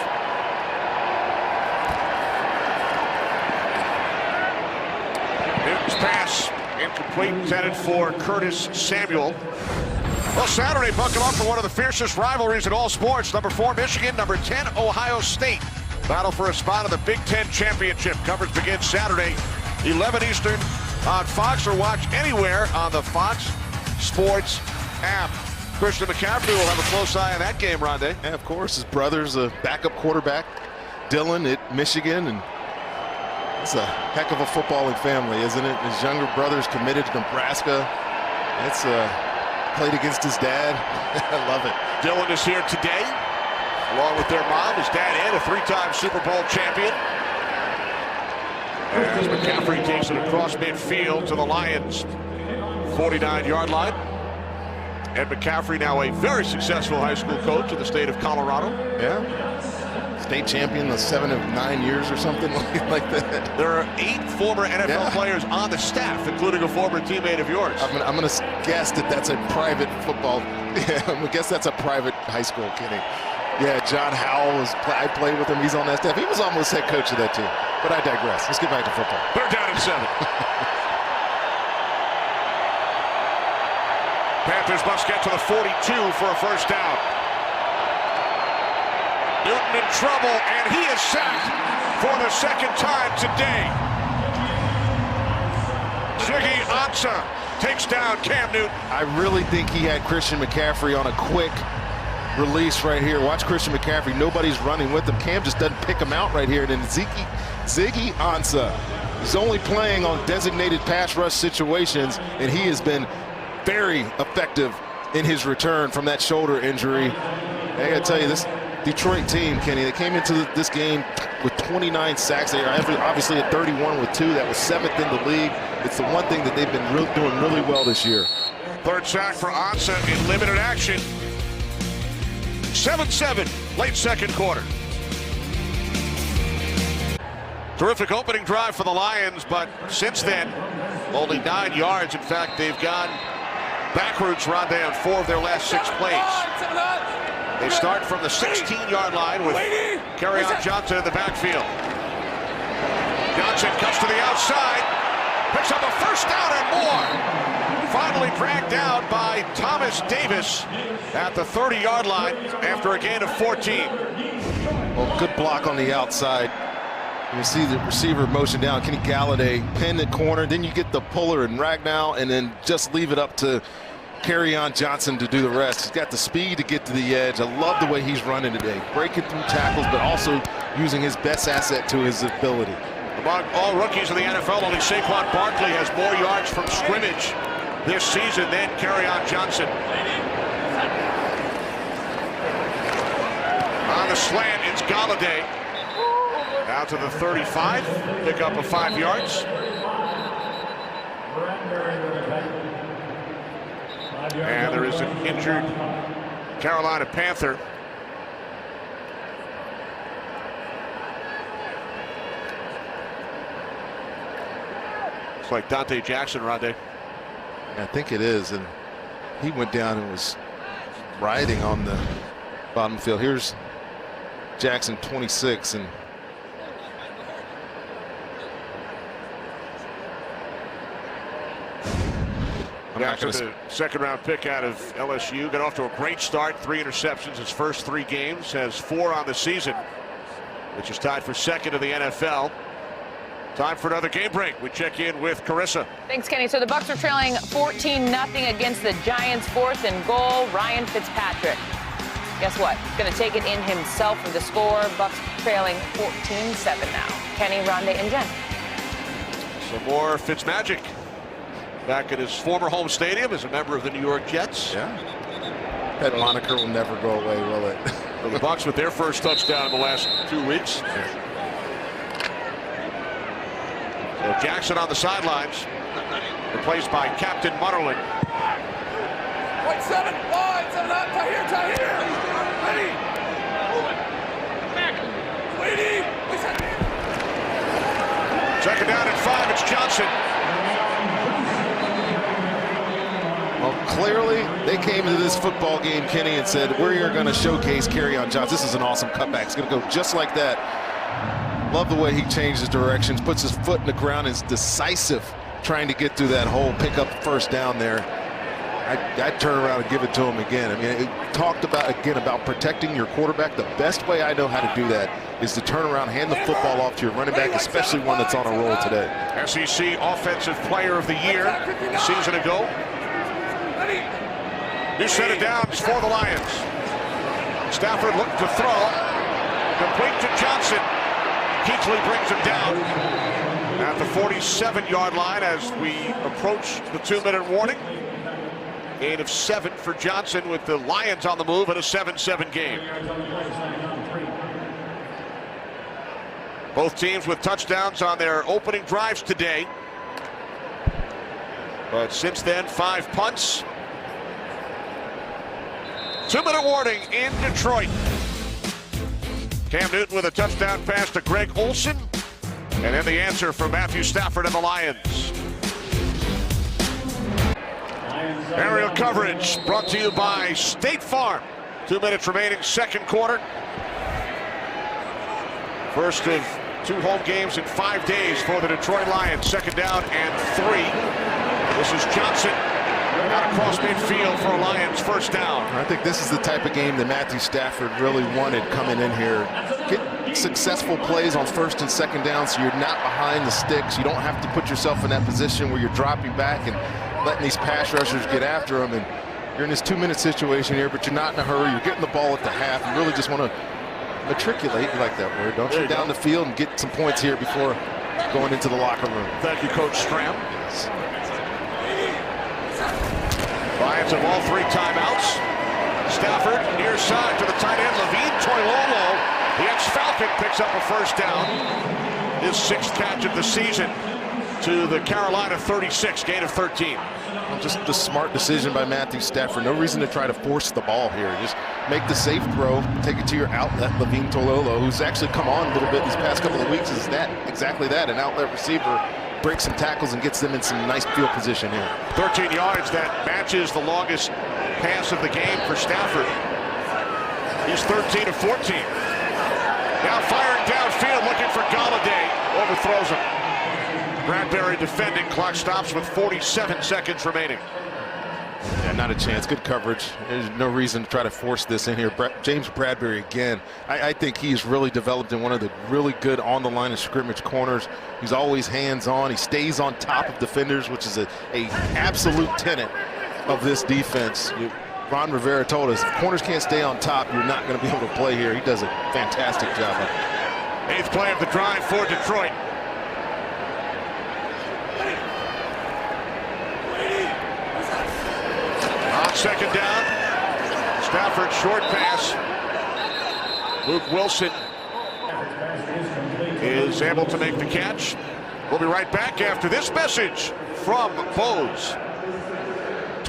Newton's pass incomplete, intended for Curtis Samuel. Well, Saturday, buckle up for one of the fiercest rivalries in all sports. Number 4, Michigan. Number 10, Ohio State. Battle for a spot in the Big Ten Championship. Coverage begins Saturday, 11 Eastern on Fox, or watch anywhere on the Fox Sports app. Christian McCaffrey will have a close eye on that game, Rondé. Yeah, of course, his brother's a backup quarterback, Dylan, at Michigan, and it's a heck of a footballing family, isn't it? His younger brother's committed to Nebraska. It's played against his dad. I love it. Dylan is here today, along with their mom, his dad Ed, a 3-time Super Bowl champion. As McCaffrey takes it across midfield to the Lions' 49-yard line. Ed McCaffrey, now a very successful high school coach in the state of Colorado. Yeah. State champion the 7 of 9 years or something like that. There are 8 former NFL players on the staff, including a former teammate of yours. I'm gonna guess that that's a private football. Yeah, I'm gonna guess that's a private high school, Kenny. Yeah, John Howell I played with him. He's on that staff. He was almost head coach of that team. But I digress. Let's get back to football. 3rd down and 7. Panthers must get to the 42 for a first down. Newton in trouble, and he is sacked for the 2nd time today. Ziggy Ansah takes down Cam Newton. I really think he had Christian McCaffrey on a quick release right here. Watch Christian McCaffrey. Nobody's running with him. Cam just doesn't pick him out right here. And then Ziggy Ansah, he's only playing on designated pass rush situations, and he has been very effective in his return from that shoulder injury. I gotta tell you, this Detroit team, Kenny, they came into this game with 29 sacks. They are obviously at 31 with 2. That was 7th in the league. It's the one thing that they've been doing really well this year. 3rd sack for Ansah in limited action. 7-7, late 2nd quarter. Terrific opening drive for the Lions, but since then, only 9 yards. In fact, they've gone backwards, Rondé, on 4 of their last 6 plays. They start from the 16-yard line with Kerryon Johnson in the backfield. Johnson comes to the outside, picks up a first down and more. Finally dragged down by Thomas Davis at the 30-yard line after a gain of 14. Well, good block on the outside. You see the receiver motion down. Kenny Galladay pin the corner. Then you get the puller and Ragnow, and then just leave it up to Kerryon Johnson to do the rest. He's got the speed to get to the edge. I love the way he's running today. Breaking through tackles, but also using his best asset to his ability. Among all rookies in the NFL, only Saquon Barkley has more yards from scrimmage this season than Kerryon Johnson. On the slant, it's Galladay. Out to the 35, pick up of 5 yards. And there is an injured Carolina Panther. It's like Dante Jackson, Rondé. I think it is, and he went down and was riding on the bottom field. Here's Jackson, 26, and After the second-round pick out of LSU, got off to a great start. 3 interceptions his first 3 games, has 4 on the season, which is tied for second in the NFL. Time for another game break. We check in with Carissa. Thanks, Kenny. So the Bucs are trailing 14-0 against the Giants. 4th and goal. Ryan Fitzpatrick. Guess what? He's going to take it in himself for the score. Bucs trailing 14-7 now. Kenny, Rondé, and Jen. Some more Fitzmagic. Back at his former home stadium as a member of the New York Jets. Yeah. That moniker will never go away, will it? So the Bucs with their first touchdown in the last 2 weeks. So Jackson on the sidelines, replaced by Captain Mutterland. Wait, 7 wide, 7 up, tie here. Ready. Back. Waiting. Second down and 5, it's Johnson. Well, clearly they came to this football game, Kenny, and said, we're going to showcase Kerryon Johnson. This is an awesome cutback. It's going to go just like that. Love the way he changes directions, puts his foot in the ground, is decisive trying to get through that hole, pick up first down there. I'd turn around and give it to him again. I mean, it talked about, again, about protecting your quarterback. The best way I know how to do that is to turn around, hand the football off to your running back, especially one that's on a roll today. SEC Offensive Player of the Year a season ago. New set of downs for the Lions. Stafford looking to throw. Complete to Johnson. Keathley brings him down at the 47-yard line as we approach the 2-minute warning. Gain of 7 for Johnson with the Lions on the move in a 7-7 game. Both teams with touchdowns on their opening drives today. But since then, 5 punts. 2-minute warning in Detroit. Cam Newton with a touchdown pass to Greg Olsen. And then the answer from Matthew Stafford and the Lions. Aerial coverage brought to you by State Farm. 2 minutes remaining, second quarter. First of 2 home games in 5 days for the Detroit Lions. Second down and 3. This is Johnson out across midfield for a Lions first down. I think this is the type of game that Matthew Stafford really wanted coming in here. Get successful plays on first and second down so you're not behind the sticks. You don't have to put yourself in that position where you're dropping back and letting these pass rushers get after them. And you're in this 2-minute situation here, but you're not in a hurry. You're getting the ball at the half. You really just want to matriculate, you like that word, don't you, down the field and get some points here before going into the locker room. Thank you, Coach Stram. Yes. Lions have all 3 timeouts. Stafford near side to the tight end, Levine Toilolo. The ex-Falcon picks up a first down. His 6th catch of the season to the Carolina 36, gain of 13. Just the smart decision by Matthew Stafford. No reason to try to force the ball here. Just make the safe throw, take it to your outlet, Levine Toilolo, who's actually come on a little bit these past couple of weeks, is exactly that, an outlet receiver. Breaks some tackles and gets them in some nice field position here. 13 yards, that matches the longest pass of the game for Stafford. He's 13 of 14. Now firing downfield, looking for Galladay. Overthrows him. Bradbury defending. Clock stops with 47 seconds remaining. Yeah, not a chance. Good coverage. There's no reason to try to force this in here. James Bradbury again. I think he's really developed in one of the really good on the line of scrimmage corners. He's always hands-on. He stays on top of defenders, which is a absolute tenet of this defense. Ron Rivera told us if corners can't stay on top, you're not going to be able to play here. He does a fantastic job of it. 8th play of the drive for Detroit. Second down. Stafford short pass. Luke Wilson is able to make the catch. We'll be right back after this message from Bose.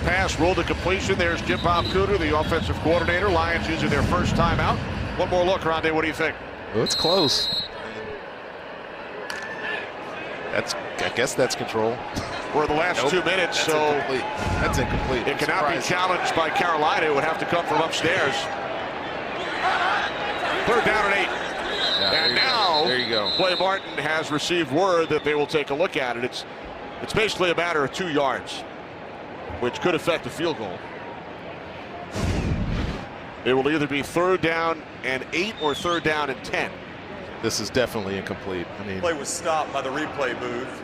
Pass rolled to completion. There's Jim Bob Cooter, the offensive coordinator. Lions using their first timeout. One more look, Rondé. What do you think? Well, it's close. I guess that's control. For the last 2 minutes, that's so incomplete. That's incomplete. It cannot be challenged by Carolina. It would have to come from upstairs. 3rd down and 8. Yeah, and now, there you go. Clay Martin has received word that they will take a look at it. It's basically a matter of 2 yards. which could affect the field goal. It will either be 3rd down and 8 or 3rd down and 10. This is definitely incomplete. I mean, Play was stopped by the replay booth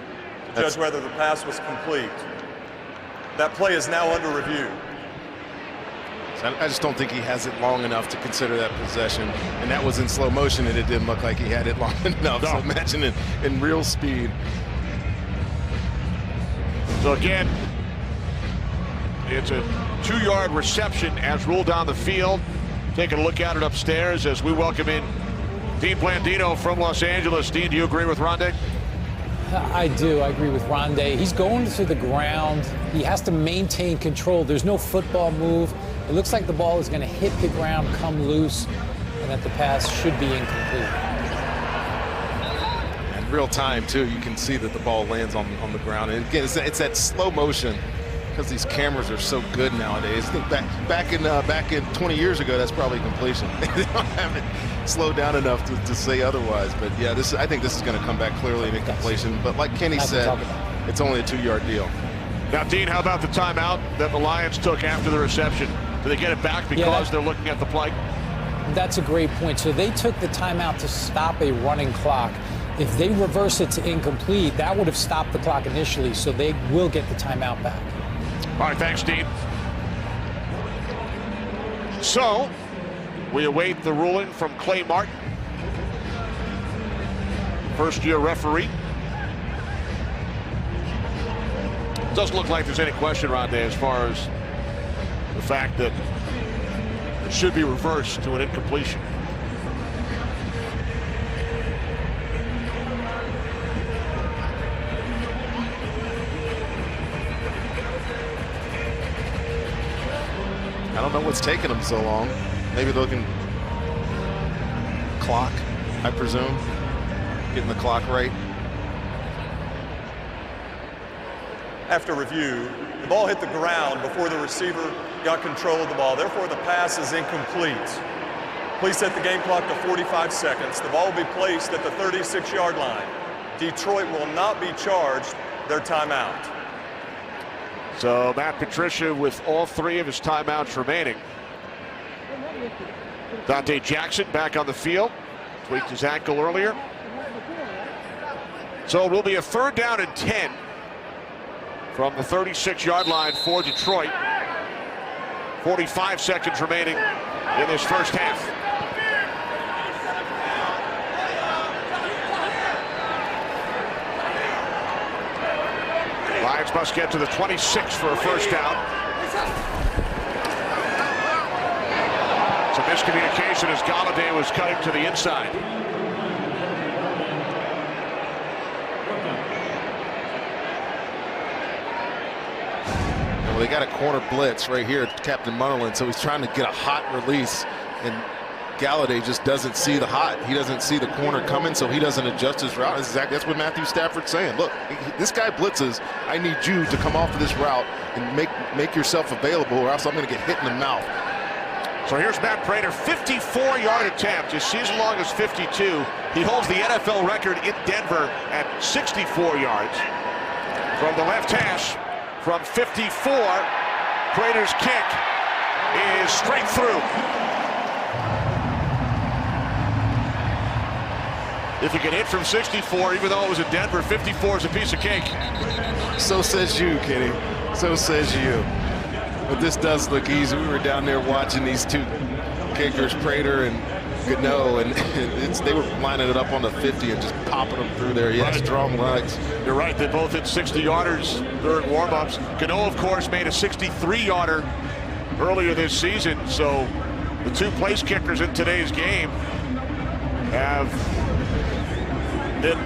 to judge whether the pass was complete. That play is now under review. I just don't think he has it long enough to consider that possession. And that was in slow motion, and it didn't look like he had it long enough. No. So imagine it in real speed. So again, it's a 2-yard reception as ruled down the field. Taking a look at it upstairs as we welcome in Dean Blandino from Los Angeles. Dean, do you agree with Rondé? I do. I agree with Rondé. He's going to the ground. He has to maintain control. There's no football move. It looks like the ball is going to hit the ground, come loose, and that the pass should be incomplete. In real time, too, you can see that the ball lands on the ground. And again, it's that slow motion because these cameras are so good nowadays. I think back in 20 years ago, that's probably completion. They don't have it slowed down enough to say otherwise. But yeah, I think this is going to come back clearly in incompletion. But like Kenny said, it's only a 2-yard deal. Now, Dean, how about the timeout that the Lions took after the reception? Do they get it back because they're looking at the play? That's a great point. So they took the timeout to stop a running clock. If they reverse it to incomplete, that would have stopped the clock initially, so they will get the timeout back. All right, thanks, Dean. So, we await the ruling from Clay Martin, first-year referee. Doesn't look like there's any question, Rondé, as far as the fact that it should be reversed to an incompletion. I don't know what's taking them so long. Maybe they're looking clock, I presume, getting the clock right. After review, the ball hit the ground before the receiver got control of the ball. Therefore, the pass is incomplete. Please set the game clock to 45 seconds. The ball will be placed at the 36-yard line. Detroit will not be charged their timeout. So Matt Patricia with all 3 of his timeouts remaining. Dante Jackson back on the field. Tweaked his ankle earlier. So it will be a 3rd down and 10 from the 36-yard line for Detroit. 45 seconds remaining in this first half. Lions must get to the 26 for a first down. Some miscommunication as Golladay was cutting to the inside. Well, they got a corner blitz right here, Captain Munnerlyn, so he's trying to get a hot release, and Golladay just doesn't see the hot. He doesn't see the corner coming, so he doesn't adjust his route. That's what Matthew Stafford's saying. Look, this guy blitzes. I need you to come off of this route and make yourself available, or else I'm going to get hit in the mouth. So here's Matt Prater, 54-yard attempt. His season long is 52. He holds the NFL record in Denver at 64 yards. From the left hash, from 54, Prater's kick is straight through. If you can hit from 64, even though it was in Denver, 54 is a piece of cake. So says you, Kenny. So says you. But this does look easy. We were down there watching these 2 kickers, Prater and Gano, and they were lining it up on the 50 and just popping them through there. Yeah, strong legs. You're right. They both hit 60-yarders during warm-ups. Gano, of course, made a 63-yarder earlier this season. So the 2 place kickers in today's game have hit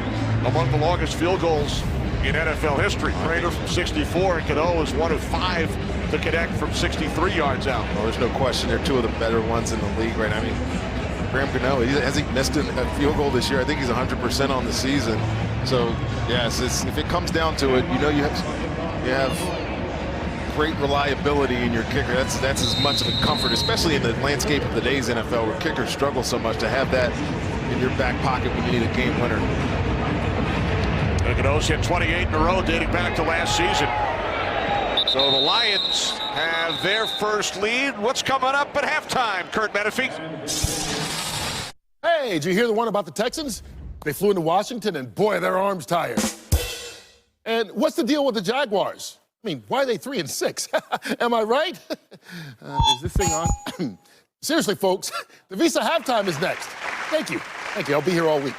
among the longest field goals in NFL history. Prater from 64, and Gano is one of 5 to connect from 63 yards out. Well, there's no question they're 2 of the better ones in the league right now. I mean, Graham Gano, has he missed a field goal this year? I think he's 100% on the season. So, yes, if it comes down to it, you know you have great reliability in your kicker. That's as much of a comfort, especially in the landscape of today's NFL where kickers struggle so much, to have that in your back pocket when you need a game winner. Gano's hit 28 in a row dating back to last season. So the Lions have their first lead. What's coming up at halftime, Kurt Menefee? Hey, did you hear the one about the Texans? They flew into Washington, and boy, their arms tired. And what's the deal with the Jaguars? I mean, why are they 3-6? Am I right? Is this thing on? Seriously, folks, the Visa halftime is next. Thank you. Thank you. I'll be here all week.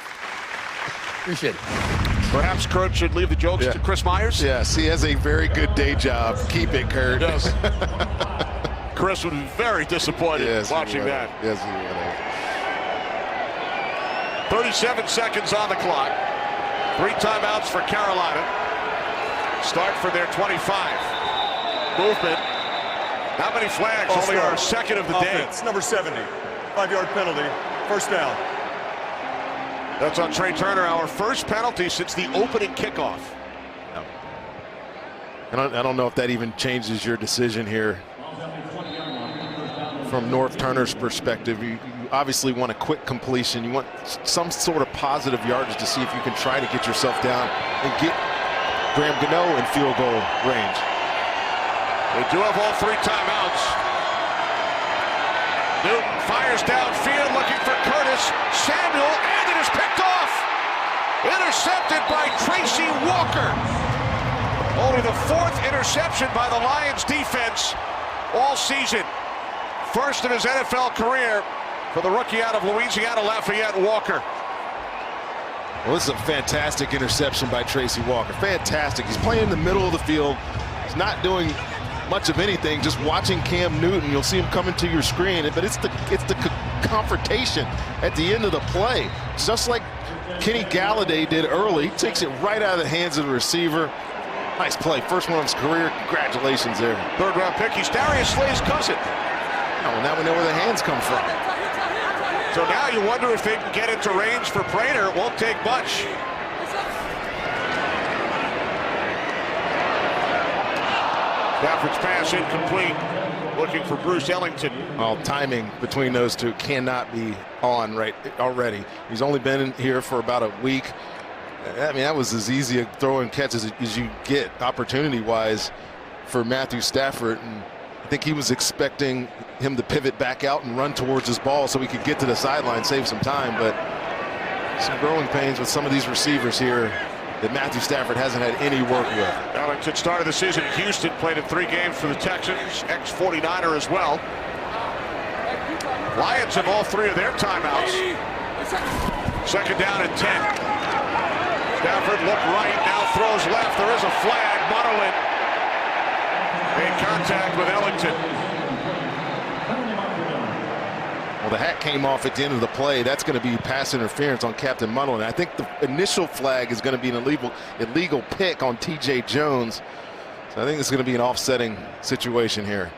Appreciate it. Perhaps Kurt should leave the jokes to Chris Myers? Yes, he has a very good day job. Keep it, Kurt. Yes. Chris would be very disappointed watching that. Yes, he would. 37 seconds on the clock. 3 timeouts for Carolina. Start for their 25. Movement. How many flags? Only our second of the Offense, day. number 70. 5-yard penalty. First down. That's on Trey Turner, our first penalty since the opening kickoff. I don't know if that even changes your decision here. From North Turner's perspective, you obviously want a quick completion. You want some sort of positive yardage to see if you can try to get yourself down and get Graham Gano in field goal range. They do have all 3 timeouts. Newton fires downfield looking for Curtis Samuel, and it is picked off. Intercepted by Tracy Walker. Only the 4th interception by the Lions defense all season. First of his NFL career for the rookie out of Louisiana Lafayette, Walker. Well, this is a fantastic interception by Tracy Walker. Fantastic. He's playing in the middle of the field. He's not doing much of anything, just watching Cam Newton. You'll see him coming to your screen, but it's the confrontation at the end of the play. Just like Kenny Galladay did early. He takes it right out of the hands of the receiver. Nice play. First one of his career. Congratulations there. 3rd round pick. He's Darius Slay's cousin. Well, now we know where the hands come from. So now you wonder if they can get into range for Prater. It won't take much. Stafford's pass incomplete. Looking for Bruce Ellington. Well, timing between those two cannot be on right already. He's only been in here for about a week. I mean, that was as easy a throw and catch as you get opportunity-wise for Matthew Stafford. And I think he was expecting him to pivot back out and run towards his ball so he could get to the sideline, save some time. But some growing pains with some of these receivers here that Matthew Stafford hasn't had any work with. Ellington started the season in Houston, played in 3 games for the Texans, ex-49er as well. Lions have all 3 of their timeouts. 2nd down and 10. Stafford looked right, now throws left. There is a flag. Munnerlyn made contact with Ellington. Well, the hat came off at the end of the play. That's going to be pass interference on Captain Munnerlyn. I think the initial flag is going to be an illegal pick on T.J. Jones. So I think it's going to be an offsetting situation here.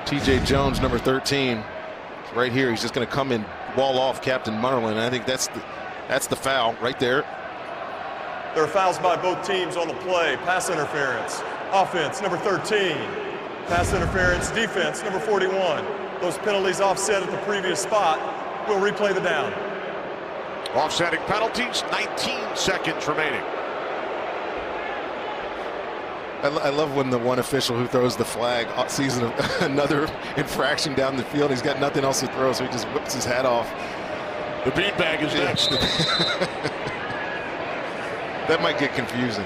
T.J. Jones, number 13, right here. He's just going to come and wall off Captain Munnerlyn. And I think that's the foul right there. There are fouls by both teams on the play. Pass interference. Offense, number 13. Pass interference. Defense, number 41. Those penalties offset at the previous spot. We'll replay the down. Offsetting penalties, 19 seconds remaining. I love when the one official who throws the flag sees another infraction down the field. He's got nothing else to throw, so he just whips his hat off. The beanbag is next. That might get confusing.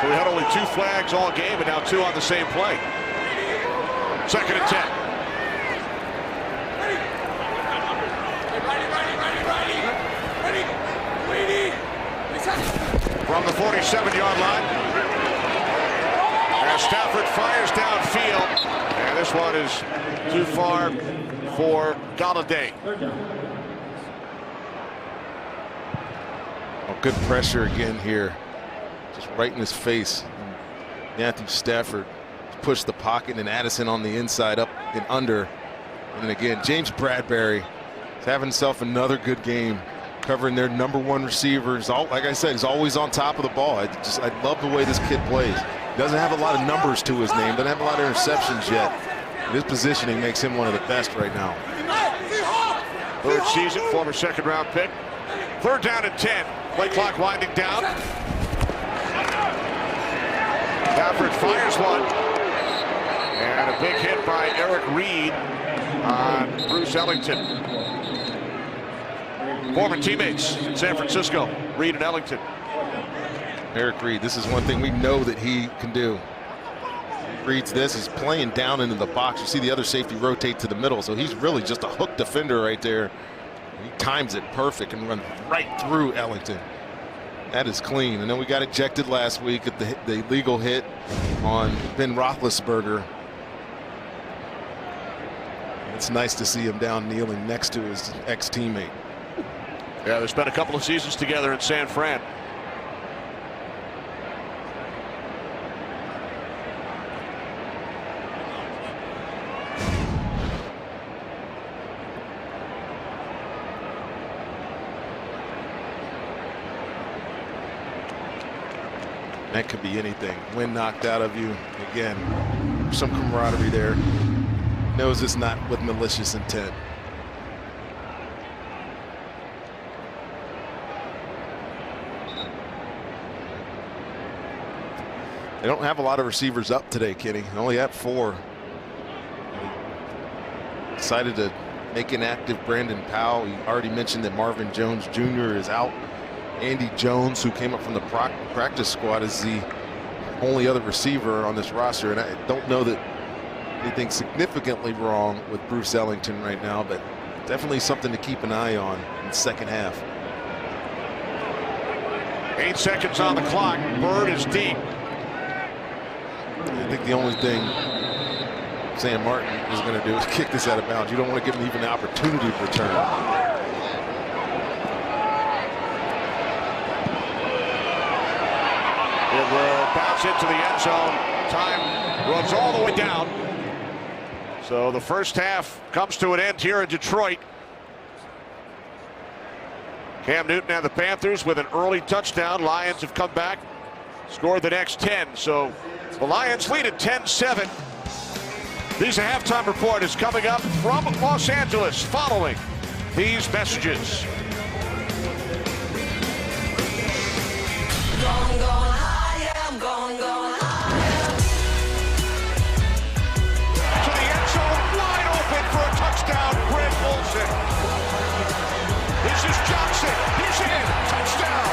So we had only 2 flags all game, and now 2 on the same play. 2nd and 10. From the 47-yard line. As Stafford fires downfield. And this one is too far for Galladay. Oh, good pressure again here. Just right in his face. Matthew Stafford pushed the pocket, and Addison on the inside up and under. And then again, James Bradbury is having himself another good game, covering their number 1 receivers. Like I said, he's always on top of the ball. I love the way this kid plays. Doesn't have a lot of numbers to his name, doesn't have a lot of interceptions yet. His positioning makes him one of the best right now. Third season, former second-round pick. Third down and 10. Play clock winding down. Stafford fires one. And a big hit by Eric Reed on Bruce Ellington. Former teammates in San Francisco, Reed and Ellington. Eric Reed, this is one thing we know that he can do. Reads this, he's playing down into the box. You see the other safety rotate to the middle, so he's really just a hook defender right there. He times it perfect and runs right through Ellington. That is clean. And then we got ejected last week at the illegal hit on Ben Roethlisberger. It's nice to see him down kneeling next to his ex-teammate. Yeah, they spent a couple of seasons together in San Fran. That could be anything. Wind knocked out of you. Again, some camaraderie there. Knows it's not with malicious intent. They don't have a lot of receivers up today, Kenny. They only have 4. Decided to make inactive Brandon Powell. He already mentioned that Marvin Jones Jr. is out. Andy Jones, who came up from the practice squad, is the only other receiver on this roster. And I don't know that anything significantly wrong with Bruce Ellington right now, but definitely something to keep an eye on in the second half. 8 seconds on the clock. Bird is deep. I think the only thing Sam Martin is going to do is kick this out of bounds. You don't want to give him even the opportunity to return. It will bounce into the end zone. Time runs all the way down. So the first half comes to an end here in Detroit. Cam Newton and the Panthers with an early touchdown. Lions have come back, scored the next 10. So the Lions lead at 10-7. This halftime report is coming up from Los Angeles following these messages. To the end zone, wide open for a touchdown, Greg Olsen. This is Johnson. He's in. Touchdown.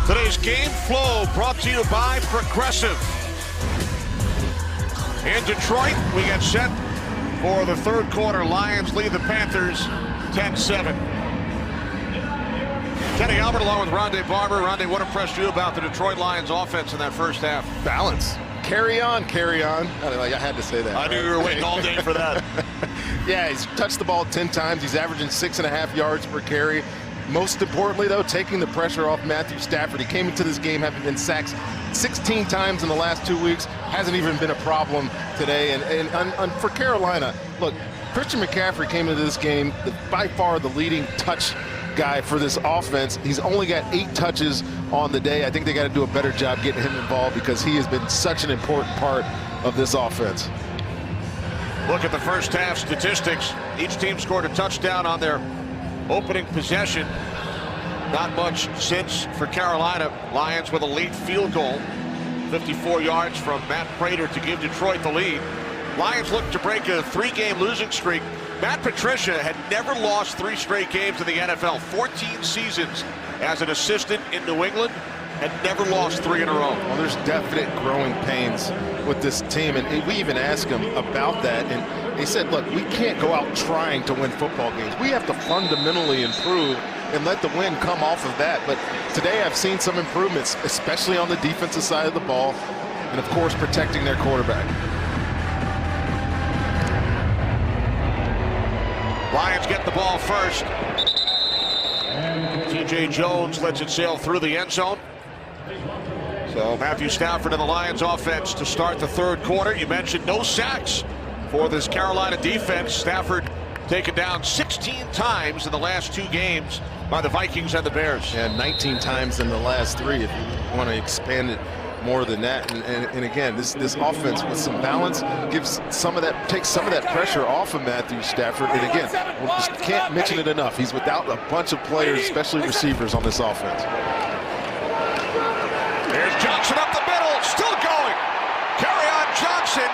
Today's game flow brought to you by Progressive. In Detroit, we get set for the third quarter. Lions lead the Panthers 10-7. Kenny Albert along with Rondé Barber. Rondé, what impressed you about the Detroit Lions offense in that first half? Balance. Carry on, carry on. I had to say that. I knew you were waiting all day for that. Yeah, he's touched the ball 10 times. He's averaging 6.5 yards per carry. Most importantly, though, taking the pressure off Matthew Stafford. He came into this game having been sacked 16 times in the last 2 weeks. Hasn't even been a problem today. And for Carolina, look, Christian McCaffrey came into this game by far the leading touch guy for this offense. He's only got 8 touches on the day. I think they got to do a better job getting him involved because he has been such an important part of this offense. Look at the first half statistics. Each team scored a touchdown on their opening possession. Not much since for Carolina. Lions with a late field goal. 54 yards from Matt Prater to give Detroit the lead. Lions look to break a 3-game losing streak. Matt Patricia had never lost 3 straight games in the NFL. 14 seasons as an assistant in New England and never lost 3 in a row. Well, there's definite growing pains with this team, and we even asked him about that, and he said, look, we can't go out trying to win football games. We have to fundamentally improve and let the win come off of that. But today I've seen some improvements, especially on the defensive side of the ball, and of course protecting their quarterback. Lions get the ball first. TJ Jones lets it sail through the end zone. So Matthew Stafford and the Lions offense to start the third quarter. You mentioned no sacks for this Carolina defense. Stafford taken down 16 times in the last 2 games by the Vikings and the Bears. Yeah, 19 times in the last 3 if you want to expand it more than that. And again, this offense with some balance takes some of that pressure off of Matthew Stafford. And again, we just can't mention it enough. He's without a bunch of players, especially receivers, on this offense. There's Johnson up the middle, still going. Kerryon Johnson,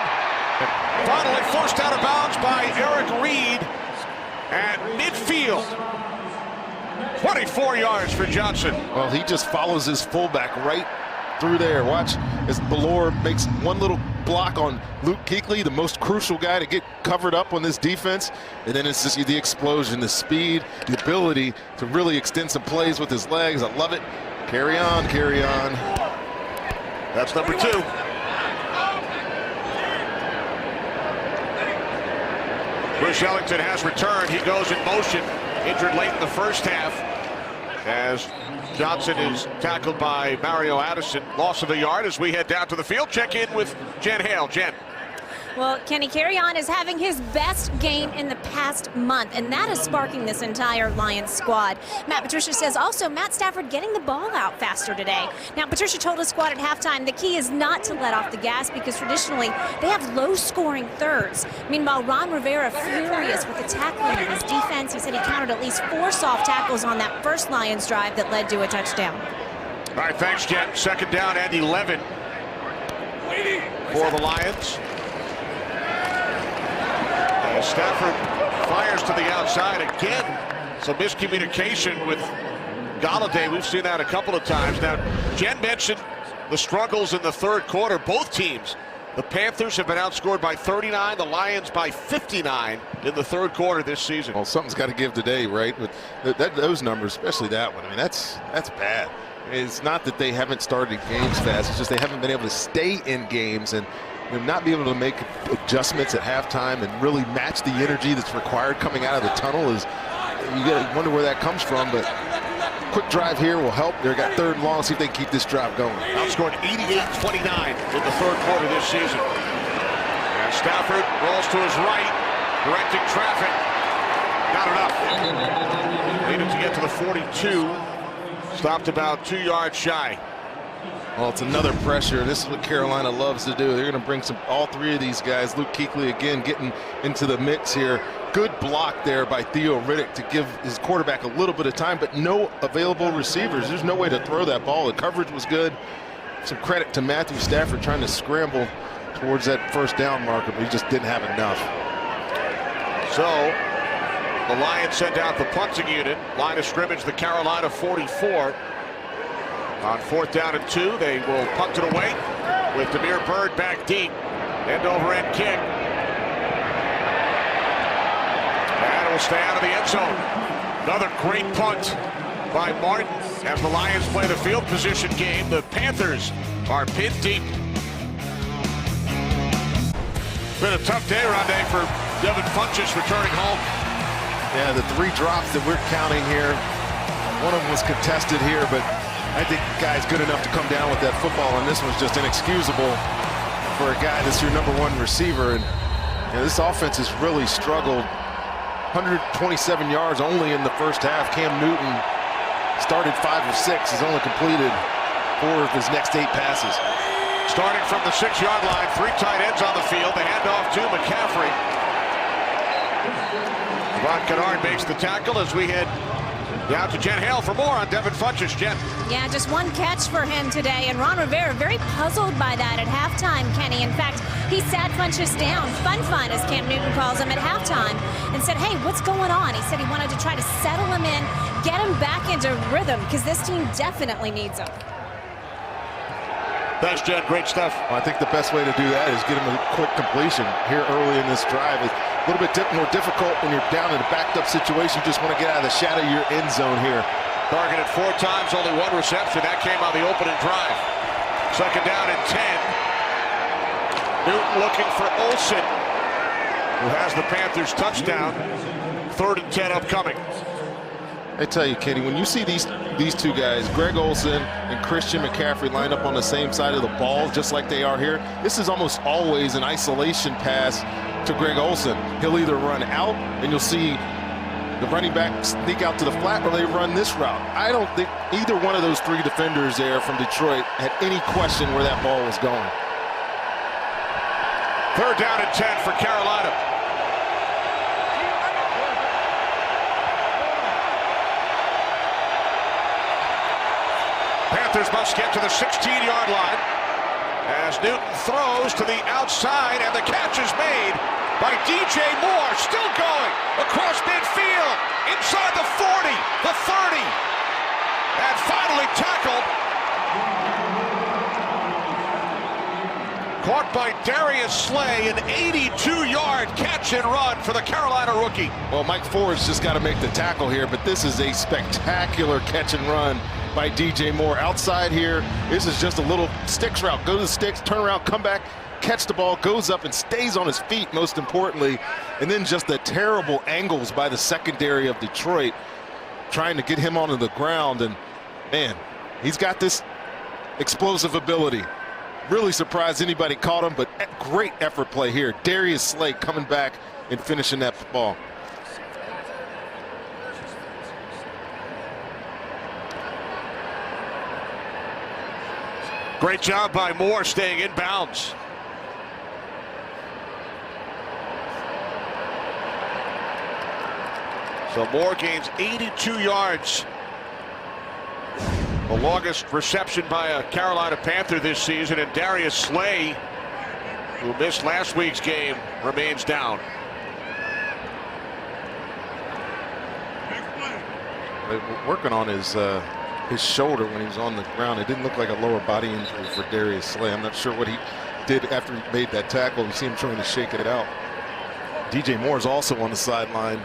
finally forced out of bounds by Eric Reed at midfield. 24 yards for Johnson. Well, he just follows his fullback right through there. Watch as Bellore makes one little block on Luke Kuechly, the most crucial guy to get covered up on this defense. And then it's just the explosion, the speed, the ability to really extend some plays with his legs. I love it. Carry on, carry on. That's number 2. Bruce Ellington has returned. He goes in motion, injured late in the first half, as Johnson is tackled by Mario Addison. Loss of a yard as we head down to the field. Check in with Jen Hale. Jen. Well, Kenny, Kerryon is having his best game in the past month, and that is sparking this entire Lions squad. Matt Patricia says also Matt Stafford getting the ball out faster today. Now, Patricia told his squad at halftime the key is not to let off the gas because traditionally they have low-scoring thirds. Meanwhile, Ron Rivera furious with the tackling of his defense. He said he counted at least 4 soft tackles on that first Lions drive that led to a touchdown. All right, thanks, Jen. 2nd down and 11 for the Lions. Stafford fires to the outside again. Some miscommunication with Golladay. We've seen that a couple of times. Now, Jen mentioned the struggles in the third quarter. Both teams, the Panthers have been outscored by 39, the Lions by 59 in the third quarter this season. Well, something's got to give today, right? With those numbers, especially that one. I mean, that's bad. It's not that they haven't started games fast. It's just they haven't been able to stay in games and not be able to make adjustments at halftime and really match the energy that's required coming out of the tunnel. Is you got to wonder where that comes from. But quick drive here will help. They got 3rd and long. See if they can keep this drive going. Outscored 88-29 in the third quarter this season. And Stafford rolls to his right, directing traffic. Not enough. Needed to get to the 42. Stopped about 2 yards shy. Well, it's another pressure. This is what Carolina loves to do. They're going to bring all 3 of these guys. Luke Kuechly again getting into the mix here. Good block there by Theo Riddick to give his quarterback a little bit of time, but no available receivers. There's no way to throw that ball. The coverage was good. Some credit to Matthew Stafford trying to scramble towards that 1st down marker, but he just didn't have enough. So the Lions send out the punting unit. Line of scrimmage, the Carolina 44. On 4th down and 2, they will punt it away with Damiere Byrd back deep. End over end kick. And it will stay out of the end zone. Another great punt by Martin as the Lions play the field position game. The Panthers are pinned deep. Been a tough day, Rondé, for Devin Funchess returning home. Yeah, the 3 drops that we're counting here. One of them was contested here, but I think the guy's good enough to come down with that football, and this was just inexcusable for a guy that's your number 1 receiver. And this offense has really struggled. 127 yards only in the first half. Cam Newton started 5 of 6. Has only completed 4 of his next 8 passes. Starting from the 6-yard line, 3 tight ends on the field. The handoff to McCaffrey. Ron Kennard makes the tackle as we head down to Jen Hale for more on Devin Funchess. Jen. Yeah, just 1 catch for him today, and Ron Rivera very puzzled by that at halftime, Kenny. In fact, he sat Funchess down, fun, as Cam Newton calls him, at halftime, and said, hey, what's going on? He said he wanted to try to settle him in, get him back into rhythm, because this team definitely needs him. Thanks, Jen. Great stuff. Well, I think the best way to do that is get him a quick completion here early in this drive. It's a little bit more difficult when you're down in a backed-up situation. You just want to get out of the shadow of your end zone here. Targeted 4 times, only 1 reception. That came on the opening drive. 2nd down and 10. Newton looking for Olsen, who has the Panthers touchdown. 3rd and 10 upcoming. I tell you, Kenny, when you see these 2 guys, Greg Olsen and Christian McCaffrey, lined up on the same side of the ball, just like they are here, this is almost always an isolation pass to Greg Olsen. He'll either run out, and you'll see the running back sneak out to the flat, or they run this route. I don't think either one of those three defenders there from Detroit had any question where that ball was going. 3rd down and 10 for Carolina. Panthers must get to the 16-yard line as Newton throws to the outside, and the catch is made by DJ Moore, still going across midfield, inside the 40, the 30, and finally tackled. Caught by Darius Slay, an 82-yard catch and run for the Carolina rookie. Well, Mike Ford's just got to make the tackle here, but this is a spectacular catch and run by DJ Moore. Outside here, this is just a little sticks route. Go to the sticks, turn around, come back, catch the ball, goes up and stays on his feet, most importantly. And then just the terrible angles by the secondary of Detroit trying to get him onto the ground. And man, he's got this explosive ability. Really surprised anybody caught him, but great effort play here. Darius Slay coming back and finishing that ball. Great job by Moore staying in bounds. So Moore gains 82 yards. The longest reception by a Carolina Panther this season, and Darius Slay, who missed last week's game, remains down. They were working on his shoulder when he was on the ground. It didn't look like a lower body injury for Darius Slay. I'm not sure what he did after he made that tackle. You see him trying to shake it out. DJ Moore is also on the sideline,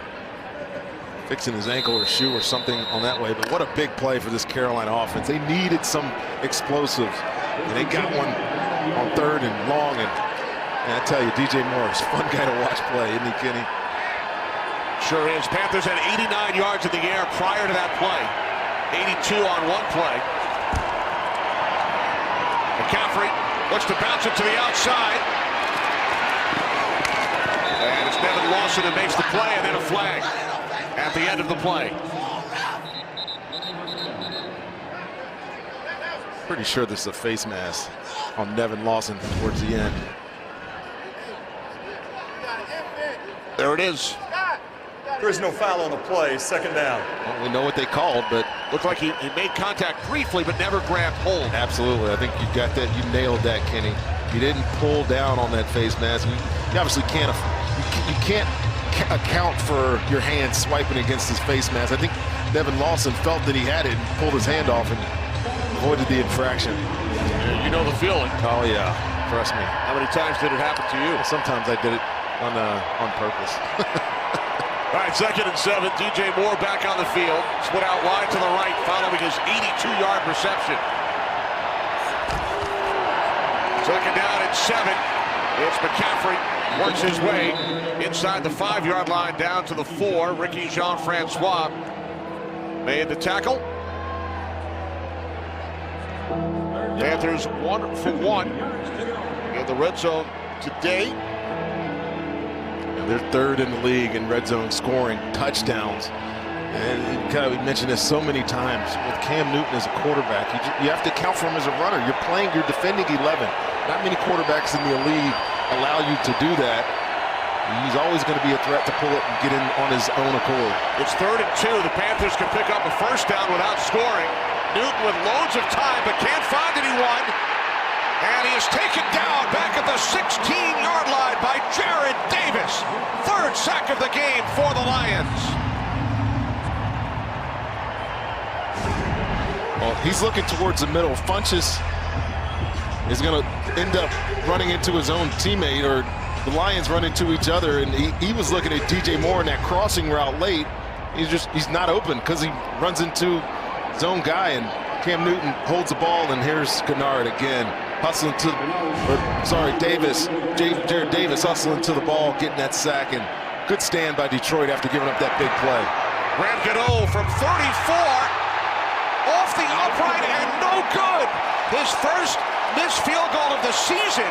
fixing his ankle or shoe or something on that way. But what a big play for this Carolina offense. They needed some explosives, and they got one on 3rd and long. And I tell you, DJ Moore is a fun guy to watch play, isn't he, Kenny? Sure is. Panthers had 89 yards in the air prior to that play. 82 on one play. McCaffrey looks to bounce it to the outside. And it's Nevin Lawson who makes the play, and then a flag at the end of the play. Pretty sure this is a face mask on Nevin Lawson towards the end. There it is. There is no foul on the play, 2nd down. Well, we know what they called, but Looked like he made contact briefly, but never grabbed hold. absolutely. I think you got that. You nailed that, Kenny. You didn't pull down on that face mask. You obviously can't. You can't account for your hand swiping against his face mask. I think Nevin Lawson felt that he had it and pulled his hand off and avoided the infraction. Yeah, you know the feeling. Oh yeah, trust me. How many times did it happen to you? Sometimes I did it on purpose. All right, 2nd and 7. DJ Moore back on the field. Split out wide to the right following his 82-yard reception. 2nd down and 7. It's McCaffrey. Works his way inside the 5-yard line down to the 4. Ricky Jean-Francois made the tackle. Panthers 1 for 1 in the red zone today. They're 3rd in the league in red zone scoring touchdowns. And we mentioned this so many times. With Cam Newton as a quarterback, you have to count for him as a runner. You're defending 11. Not many quarterbacks in the league allow you to do that. He's always going to be a threat to pull it and get in on his own accord. It's 3rd and 2. The Panthers can pick up a 1st down without scoring. Newton with loads of time, but can't find anyone. And he is taken down back at the 16-yard line by Jared Davis. 3rd sack of the game for the Lions. Well, he's looking towards the middle. Funchess is going to end up running into his own teammate, or the Lions run into each other, and he was looking at DJ Moore in that crossing route late. He's not open because he runs into his own guy, and Cam Newton holds the ball, and here's Kennard again. Hustling to, Davis, Jared Davis hustling to the ball, getting that sack, and good stand by Detroit after giving up that big play. Ramgado from 34, off the upright and no good. His first missed field goal of the season.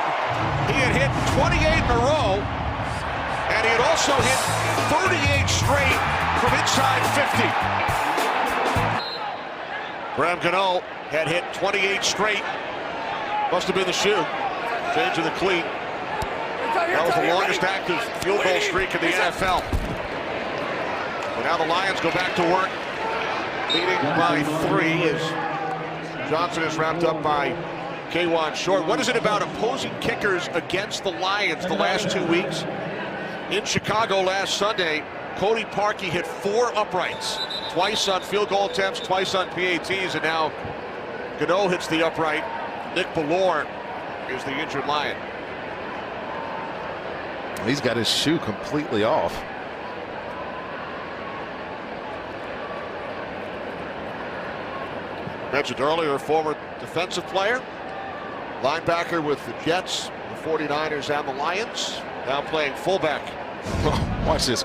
He had hit 28 in a row, and he had also hit 38 straight from inside 50. Graham Gano had hit 28 straight. Must have been the shoe. Change of the cleat. That was the longest active field goal streak in the NFL. So now the Lions go back to work, leading by 3 as Johnson is wrapped up by K'Wan Short. What is it about opposing kickers against the Lions the last 2 weeks? In Chicago last Sunday, Cody Parkey hit 4 uprights, twice on field goal attempts, twice on PATs, and now Gano hits the upright. Nick Bellore is the injured Lion. He's got his shoe completely off. Mentioned earlier, former defensive player, linebacker with the Jets, the 49ers, and the Lions, now playing fullback. Watch this,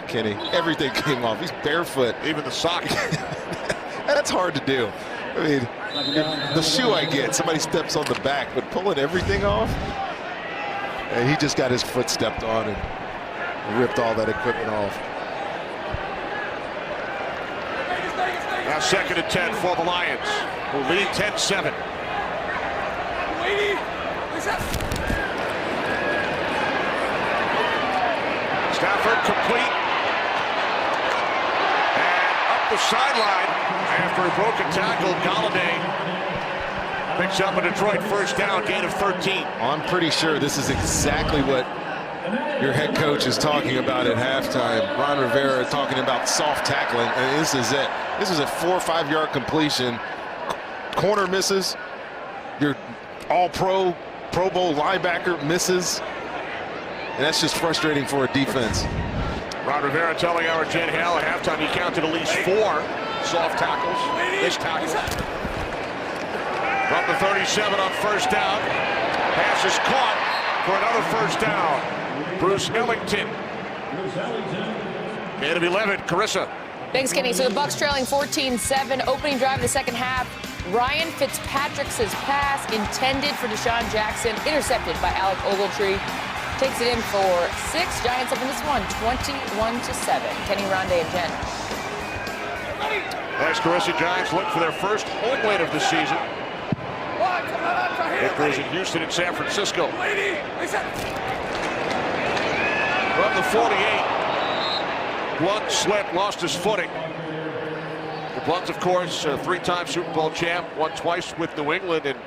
Kenny. Everything came off. He's barefoot. Even the sock. That's hard to do. I mean, the shoe I get, somebody steps on the back, but pulling everything off, and he just got his foot stepped on and ripped all that equipment off. Now 2nd and 10 for the Lions, who lead 10-7. Stafford complete. And up the sideline after a broken tackle. Galladay picks up a Detroit first down, gain of 13. I'm pretty sure this is exactly what your head coach is talking about at halftime. Ron Rivera talking about soft tackling, and this is it. This is a 4 or 5 yard completion. Corner misses. Your all-pro, Pro Bowl linebacker misses. And that's just frustrating for a defense. Ron Rivera telling our Jen Hale at halftime he counted at least 4 soft tackles, missed tackles. From the 37 on first down. Pass is caught for another first down. Bruce Ellington. Gain of 11, Carissa. Thanks, Kenny. So the Bucs trailing 14-7, opening drive of the second half. Ryan Fitzpatrick's pass intended for Deshaun Jackson, intercepted by Alec Ogletree. Takes it in for 6. Giants up in this one, 21-7. Kenny, Rondé, and Jen. As Carissa, Giants look for their first home win of the season. Victories in Houston and San Francisco. From the 48, Blunt slipped, lost his footing. Blunt, of course, a 3-time Super Bowl champ, won twice with New England. And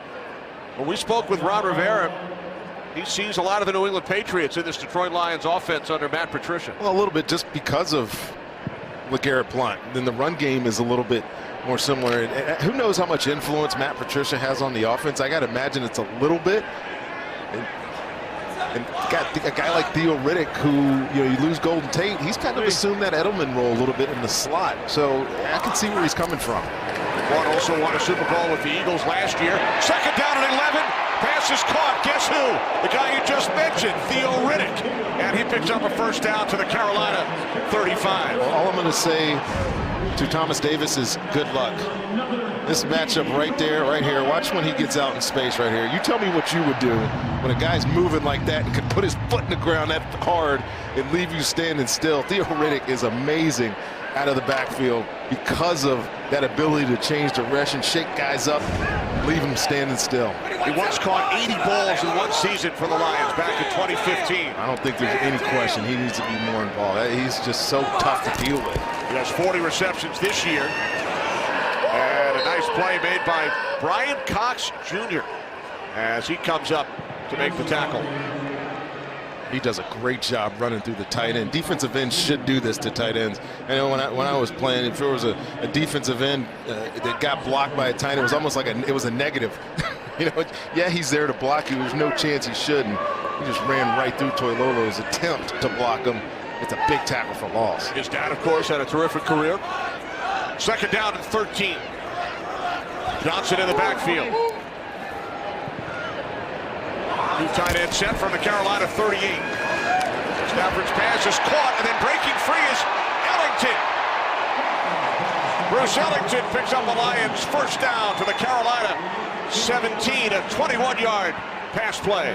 when we spoke with Ron Rivera, he sees a lot of the New England Patriots in this Detroit Lions offense under Matt Patricia. Well, a little bit just because of LeGarrette Blount. Then the run game is a little bit more similar. And who knows how much influence Matt Patricia has on the offense? I got to imagine it's a little bit. And got a guy like Theo Riddick, who, you lose Golden Tate, he's kind of assumed that Edelman role a little bit in the slot. So I can see where he's coming from. One also won a Super Bowl with the Eagles last year. 2nd down and 11. Pass is caught. Guess who? The guy you just mentioned, Theo Riddick. And he picks up a first down to the Carolina 35. Well, all I'm going to say to Thomas Davis is good luck. This matchup right there, right here, watch when he gets out in space right here. You tell me what you would do when a guy's moving like that and can put his foot in the ground that hard and leave you standing still. Theo Riddick is amazing out of the backfield because of that ability to change direction, shake guys up, leave them standing still. He once caught 80 balls in one season for the Lions back in 2015. I don't think there's any question he needs to be more involved. He's just so tough to deal with. He has 40 receptions this year. And a nice play made by Brian Cox Jr. as he comes up to make the tackle. He does a great job running through the tight end. Defensive ends should do this to tight ends. I know when I was playing, if there was a defensive end that got blocked by a tight end, it was almost like it was a negative. Yeah, he's there to block you. There's no chance he shouldn't. He just ran right through Toilolo's attempt to block him. It's a big tackle for loss. His dad, of course, had a terrific career. 2nd down and 13. Johnson in the backfield. New tight end set from the Carolina 38. Stafford's pass is caught, and then breaking free is Ellington. Bruce Ellington picks up the Lions' first down to the Carolina 17, a 21-yard pass play.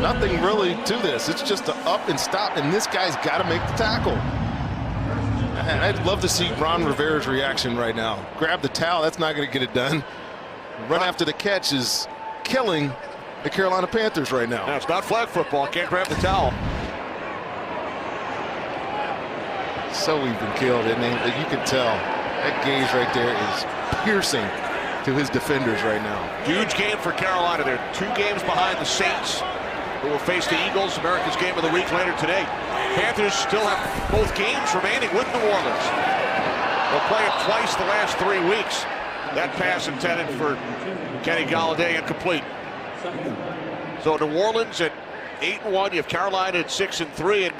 Nothing really to this. It's just an up and stop, and this guy's got to make the tackle. And I'd love to see Ron Rivera's reaction right now. Grab the towel, that's not going to get it done. Run after the catch is killing the Carolina Panthers right now. No, it's not flag football. Can't grab the towel. So we've been killed, and you can tell that gaze right there is piercing to his defenders right now. Huge game for Carolina. They're 2 games behind the Saints, who will face the Eagles, America's Game of the Week later today. Panthers still have both games remaining with New Orleans. They'll play it twice the last 3 weeks. That pass intended for Kenny Golladay incomplete. So New Orleans at 8-1. You have Carolina at 6-3, and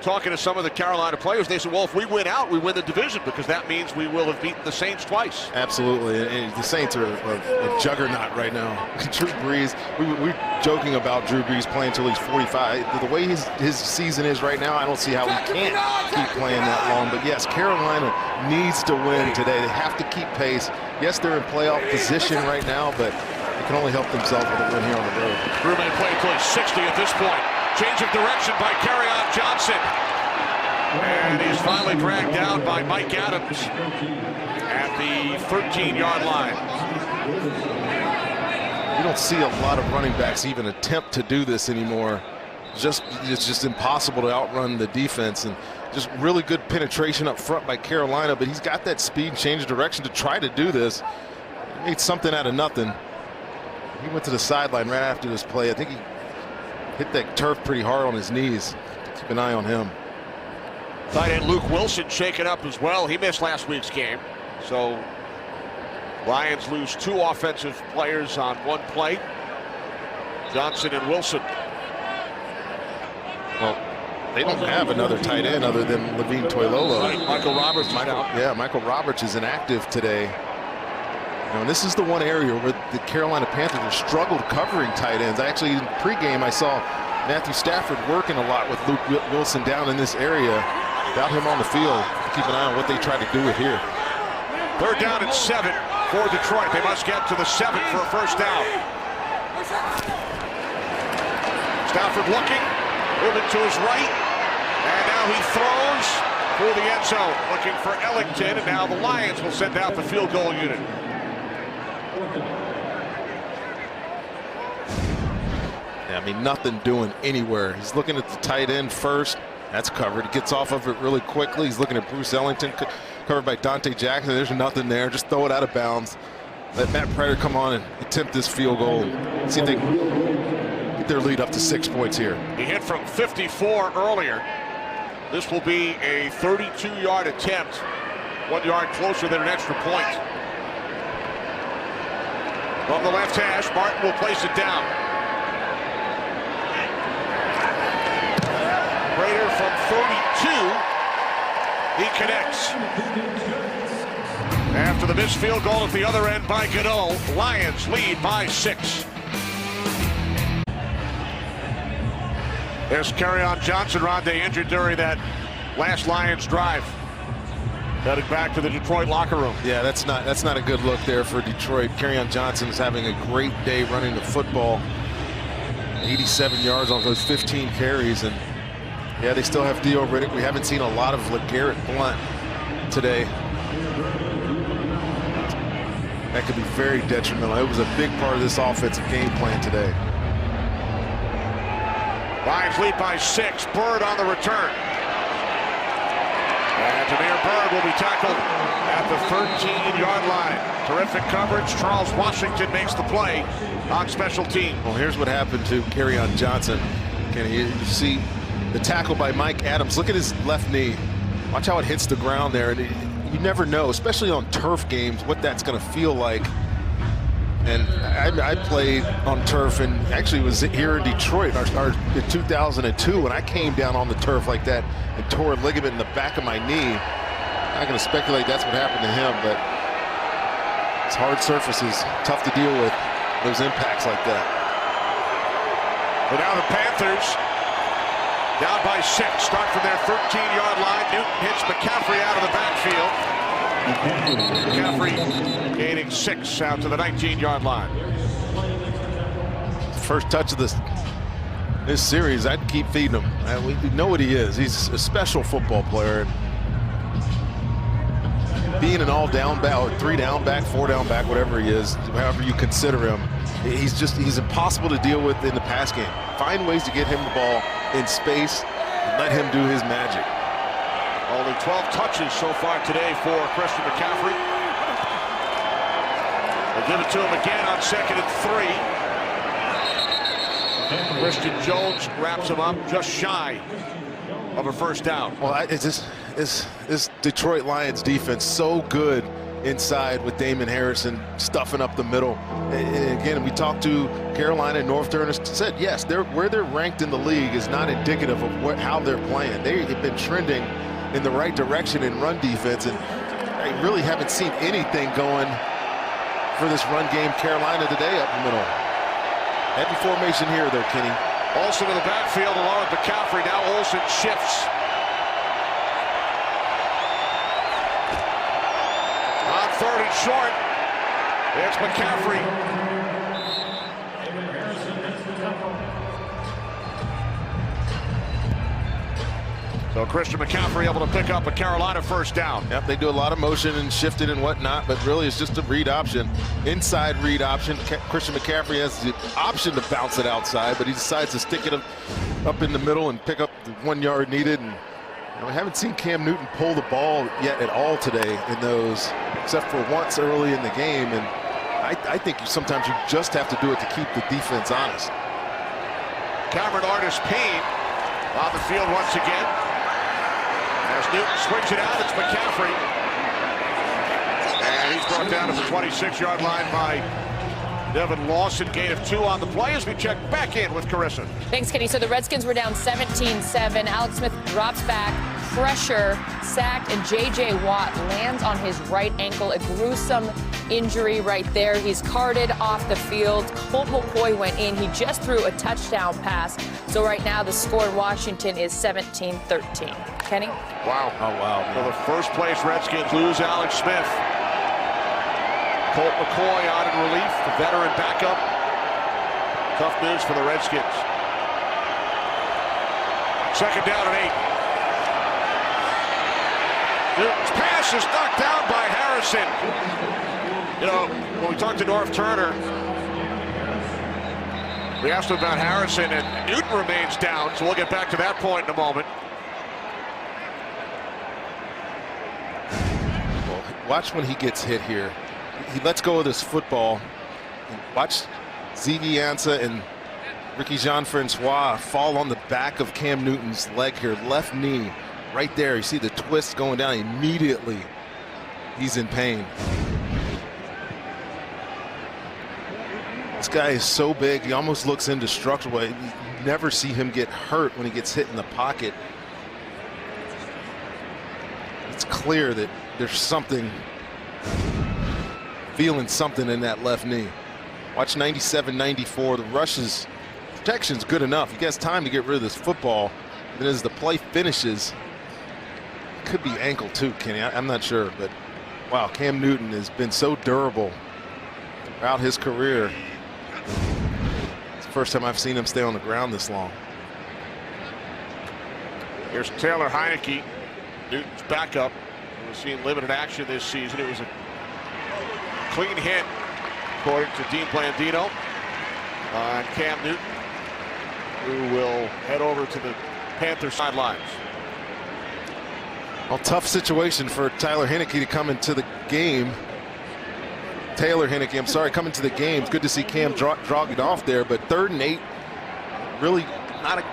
talking to some of the Carolina players, they said, well, if we win out, we win the division, because that means we will have beaten the Saints twice. Absolutely, and the Saints are a juggernaut right now. Drew Brees, we're joking about Drew Brees playing until he's 45. The way his season is right now, I don't see how we can't keep playing that long. But yes, Carolina needs to win today. They have to keep pace. Yes, they're in playoff position right now, but they can only help themselves with a win here on the road. Remain play until he's 60 at this point. Change of direction by Kerryon Johnson. And he's finally dragged down by Mike Adams at the 13-yard line. You don't see a lot of running backs even attempt to do this anymore. It's just impossible to outrun the defense, and just really good penetration up front by Carolina, but he's got that speed, change of direction to try to do this. He made something out of nothing. He went to the sideline right after this play. I think he hit that turf pretty hard on his knees. Keep an eye on him. Tight end Luke Wilson shaken up as well. He missed last week's game. So Lions lose 2 offensive players on 1 play. Johnson and Wilson. Well, they don't have another tight end other than Levine Toilolo. Right. Michael Roberts might out. Yeah, Michael Roberts is inactive today. And this is the one area where the Carolina Panthers have struggled covering tight ends. Actually, in pregame, I saw Matthew Stafford working a lot with Luke Wilson down in this area. Without him on the field, keep an eye on what they try to do it here. 3rd down and 7 for Detroit. They must get to the 7 for a first down. Stafford looking, moving to his right, and now he throws through the end zone, looking for Ellington, and now the Lions will send out the field goal unit. Yeah, I mean, nothing doing anywhere. He's looking at the tight end first. That's covered. He gets off of it really quickly. He's looking at Bruce Ellington, covered by Dante Jackson. There's nothing there. Just throw it out of bounds. Let Matt Prater come on and attempt this field goal. See if they can get their lead up to 6 points here. He hit from 54 earlier. This will be a 32-yard attempt. 1 yard closer than an extra point. From the left hash, Martin will place it down. Prater from 32. He connects. After the missed field goal at the other end by Gano, Lions lead by 6. There's Kerryon Johnson. Rondé injured during that last Lions drive. Heading back to the Detroit locker room. Yeah, that's not a good look there for Detroit. Kerryon Johnson is having a great day running the football. 87 yards on those 15 carries, and yeah, they still have Theo Riddick. We haven't seen a lot of LeGarrette Blount today. That could be very detrimental. It was a big part of this offensive game plan today. Lions lead by 6. Bird on the return. And Damiere Byrd will be tackled at the 13-yard line. Terrific coverage. Charles Washington makes the play on special team. Well, here's what happened to Kerryon Johnson. Can you see the tackle by Mike Adams? Look at his left knee. Watch how it hits the ground there. And you never know, especially on turf games, what that's going to feel like. And I played on turf, and actually was here in Detroit in 2002 when I came down on the turf like that and tore a ligament in the back of my knee. I'm not going to speculate that's what happened to him, but it's hard surfaces, tough to deal with those impacts like that. But now the Panthers down by 6. Start from their 13-yard line. Newton hits McCaffrey out of the backfield. McCaffrey gaining 6 out to the 19-yard line. first touch of this series, I'd keep feeding him. We know what he is. He's a special football player. Being an all-down back, or 3-down back, 4-down back, whatever he is, however you consider him, he's impossible to deal with in the pass game. Find ways to get him the ball in space and let him do his magic. Only 12 touches so far today for Christian McCaffrey. They give it to him again on 2nd and 3. Christian Jones wraps him up just shy of a first down. Well, this Detroit Lions defense so good inside with Damon Harrison stuffing up the middle. And again, we talked to Carolina and North Turner, said yes, where they're ranked in the league is not indicative of how they're playing. They have been trending in the right direction in run defense, and I really haven't seen anything going for this run game. Carolina today up the middle. Heavy formation here, though, Kenny. Olsen in the backfield along with McCaffrey. Now Olsen shifts. On 3rd and short, it's McCaffrey. So Christian McCaffrey able to pick up a Carolina first down. Yep, they do a lot of motion and shifting and whatnot, but really it's just a read option. Inside read option. Christian McCaffrey has the option to bounce it outside, but he decides to stick it up in the middle and pick up the 1 yard needed. And I haven't seen Cam Newton pull the ball yet at all today in those, except for once early in the game. And I think sometimes you just have to do it to keep the defense honest. Cameron Artis-Payne on the field once again. As Newton swings it out, it's McCaffrey. And he's brought down to the 26-yard line by Devin Lawson. Gain of 2 on the play as we check back in with Carissa. Thanks, Kenny. So the Redskins were down 17-7. Alex Smith drops back, pressure, sacked, and J.J. Watt lands on his right ankle. A gruesome injury right there. He's carted off the field. Colt McCoy went in. He just threw a touchdown pass. So right now the score in Washington is 17-13. Kenny? Wow. Oh, wow. For the first place Redskins lose Alex Smith. Colt McCoy on in relief, the veteran backup. Tough news for the Redskins. 2nd down and 8. Newton's pass is knocked down by Harrison. You know, when we talked to North Turner, we asked him about Harrison, and Newton remains down, so we'll get back to that point in a moment. Well, watch when he gets hit here. He lets go of this football. Watch Ziggy Ansah and Ricky Jean-Francois fall on the back of Cam Newton's leg here, left knee. Right there, you see the twist going down immediately. He's in pain. This guy is so big, he almost looks indestructible. You never see him get hurt when he gets hit in the pocket. It's clear that there's something, feeling something in that left knee. Watch 97-94, the rushes, protection's good enough. He gets time to get rid of this football. And as the play finishes, it could be ankle too, Kenny. I'm not sure, but wow, Cam Newton has been so durable throughout his career. It's the first time I've seen him stay on the ground this long. Here's Taylor Heineke, Newton's backup. We've seen limited action this season. It was a clean hit, according to Dean Blandino, on Cam Newton, who will head over to the Panthers sidelines. Well, tough situation for Tyler Heineke to come into the game. Taylor Heineke, I'm sorry, coming to the game. It's good to see Cam drag it off there, but 3rd and 8, really not an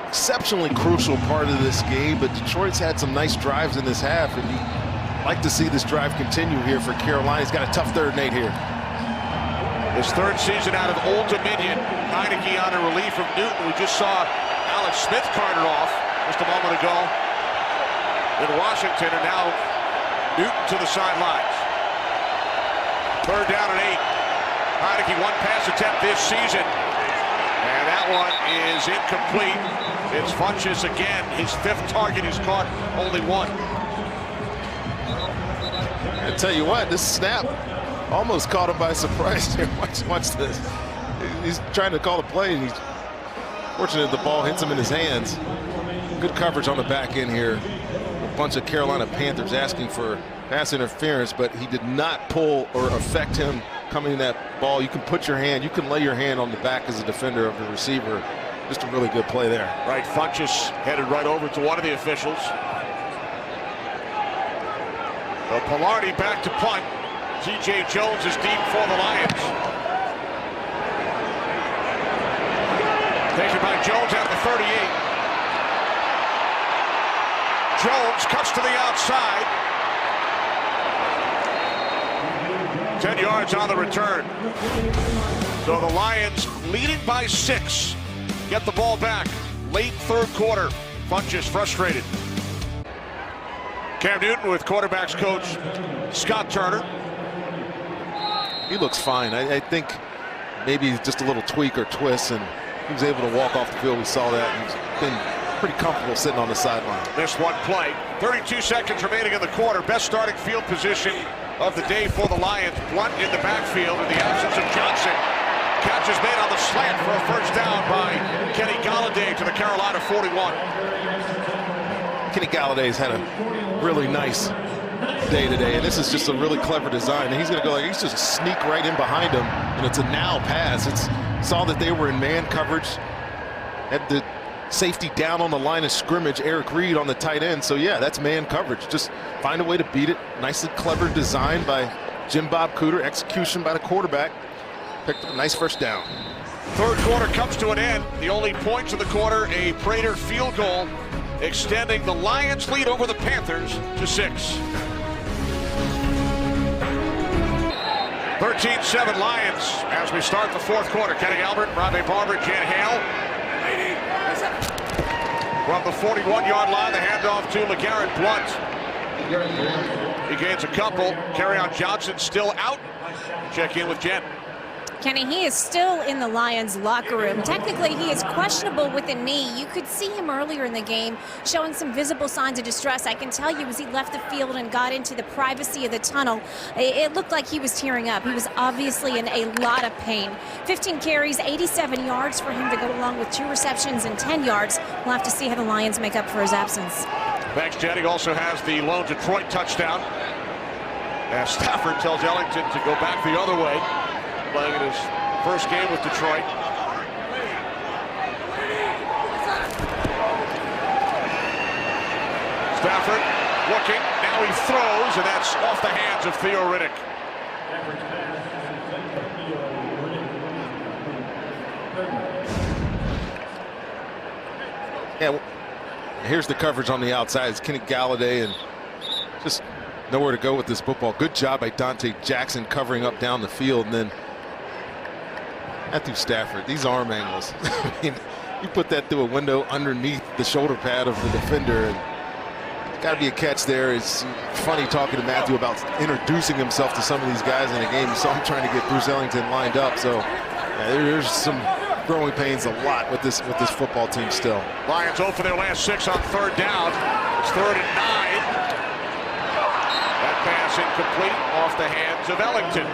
exceptionally crucial part of this game, but Detroit's had some nice drives in this half, and you'd like to see this drive continue here for Carolina. He's got a tough 3rd and 8 here. His 3rd season out of Old Dominion. Heineke on a relief from Newton. We just saw Alex Smith carted off just a moment ago in Washington, and now Newton to the sidelines. 3rd down and 8. Heineke, 1 pass attempt this season, and that one is incomplete. It's Funchess again. His 5th target. He's caught only 1. I tell you what, this snap almost caught him by surprise here. Watch this. he's trying to call the play, and he's fortunate the ball hits him in his hands. Good coverage on the back end here. A bunch of Carolina Panthers asking for pass interference, but he did not pull or affect him coming in that ball. You can put your hand, you can lay your hand on the back as a defender of the receiver. Just a really good play there. Right, Funchess headed right over to one of the officials. So Palardy back to punt. TJ Jones is deep for the Lions. Taken by Jones at the 38. Jones cuts to the outside. 10 yards on the return. So the Lions leading by 6. Get the ball back. Late third quarter. Funchess frustrated. Cam Newton with quarterbacks coach Scott Turner. He looks fine. I think maybe just a little tweak or twist, and he was able to walk off the field. We saw that. He's been pretty comfortable sitting on the sideline. Missed one play. 32 seconds remaining in the quarter. Best starting field position of the day for the Lions. Blunt in the backfield in the absence of Johnson. Catch is made on the slant for a first down by Kenny Golladay to the Carolina 41. Kenny Galladay's had a really nice day today, and this is just a really clever design. And he's going to go like he's just sneak right in behind him, and it's a now pass. Saw that they were in man coverage, had the safety down on the line of scrimmage, Eric Reed on the tight end. So yeah, that's man coverage. Just find a way to beat it. Nicely clever design by Jim Bob Cooter, execution by the quarterback. Picked up a nice first down. Third quarter comes to an end. The only points of the quarter, a Prater field goal, extending the Lions' lead over the Panthers to 6. 13-7 Lions as we start the fourth quarter. Kenny Albert, Rondé Barber, Jan Hale. From the 41-yard line, the handoff to LeGarrette Blunt. He gains a couple. Kerryon Johnson still out. Check in with Jen. Kenny, he is still in the Lions locker room. Technically, he is questionable with a knee. You could see him earlier in the game showing some visible signs of distress. I can tell you as he left the field and got into the privacy of the tunnel, it looked like he was tearing up. He was obviously in a lot of pain. 15 carries, 87 yards for him to go along with 2 receptions and 10 yards. We'll have to see how the Lions make up for his absence. Max Jennings also has the lone Detroit touchdown. As Stafford tells Ellington to go back the other way. Playing in his first game with Detroit. Stafford looking, now he throws, and that's off the hands of Theo Riddick. Yeah, here's the coverage on the outside. It's Kenny Golladay, and just nowhere to go with this football. Good job by Dante Jackson covering up down the field, and then Matthew Stafford, these arm angles. I mean, you put that through a window underneath the shoulder pad of the defender, and got to be a catch there. It's funny talking to Matthew about introducing himself to some of these guys in the game. You saw him trying to get Bruce Ellington lined up. So yeah, there's some growing pains a lot with this football team still. Lions 0 for their last 6 on third down. It's 3rd and 9. That pass incomplete off the hands of Ellington.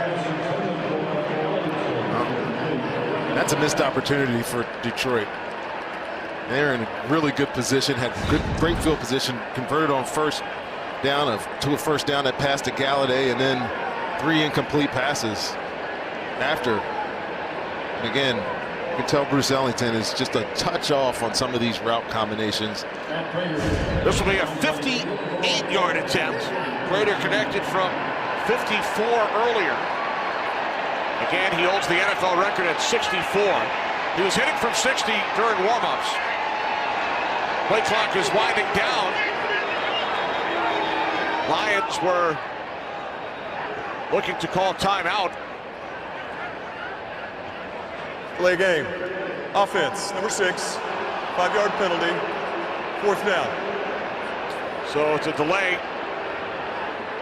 That's a missed opportunity for Detroit. They're in a really good position, had great field position, converted on first down to a first down that passed to Golladay, and then 3 incomplete passes after. And again, you can tell Bruce Ellington is just a touch off on some of these route combinations. This will be a 58-yard attempt. Prater connected from 54 earlier. Again, he holds the NFL record at 64. He was hitting from 60 during warm-ups. Play clock is winding down. Lions were looking to call timeout. Play game. Offense, number 6. 5-yard penalty. 4th down. So it's a delay.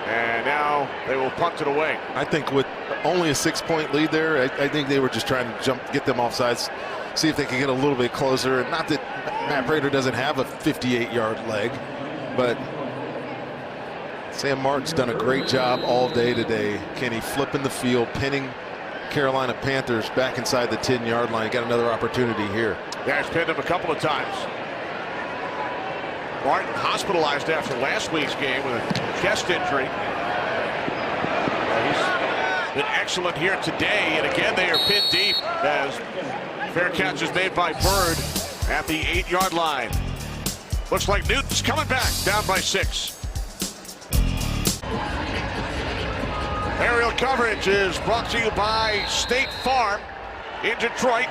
And now they will punt it away. I think with only a 6-point lead there, I think they were just trying to get them offsides, see if they could get a little bit closer. Not that Matt Prater doesn't have a 58-yard leg, but Sam Martin's done a great job all day today. Kenny flipping the field, pinning Carolina Panthers back inside the 10-yard line. Got another opportunity here. Yeah, he's pinned him a couple of times. Martin hospitalized after last week's game with a chest injury. He's been excellent here today, and again they are pinned deep as fair catch is made by Byrd at the 8-yard line. Looks like Newton's coming back, down by 6. Aerial coverage is brought to you by State Farm in Detroit.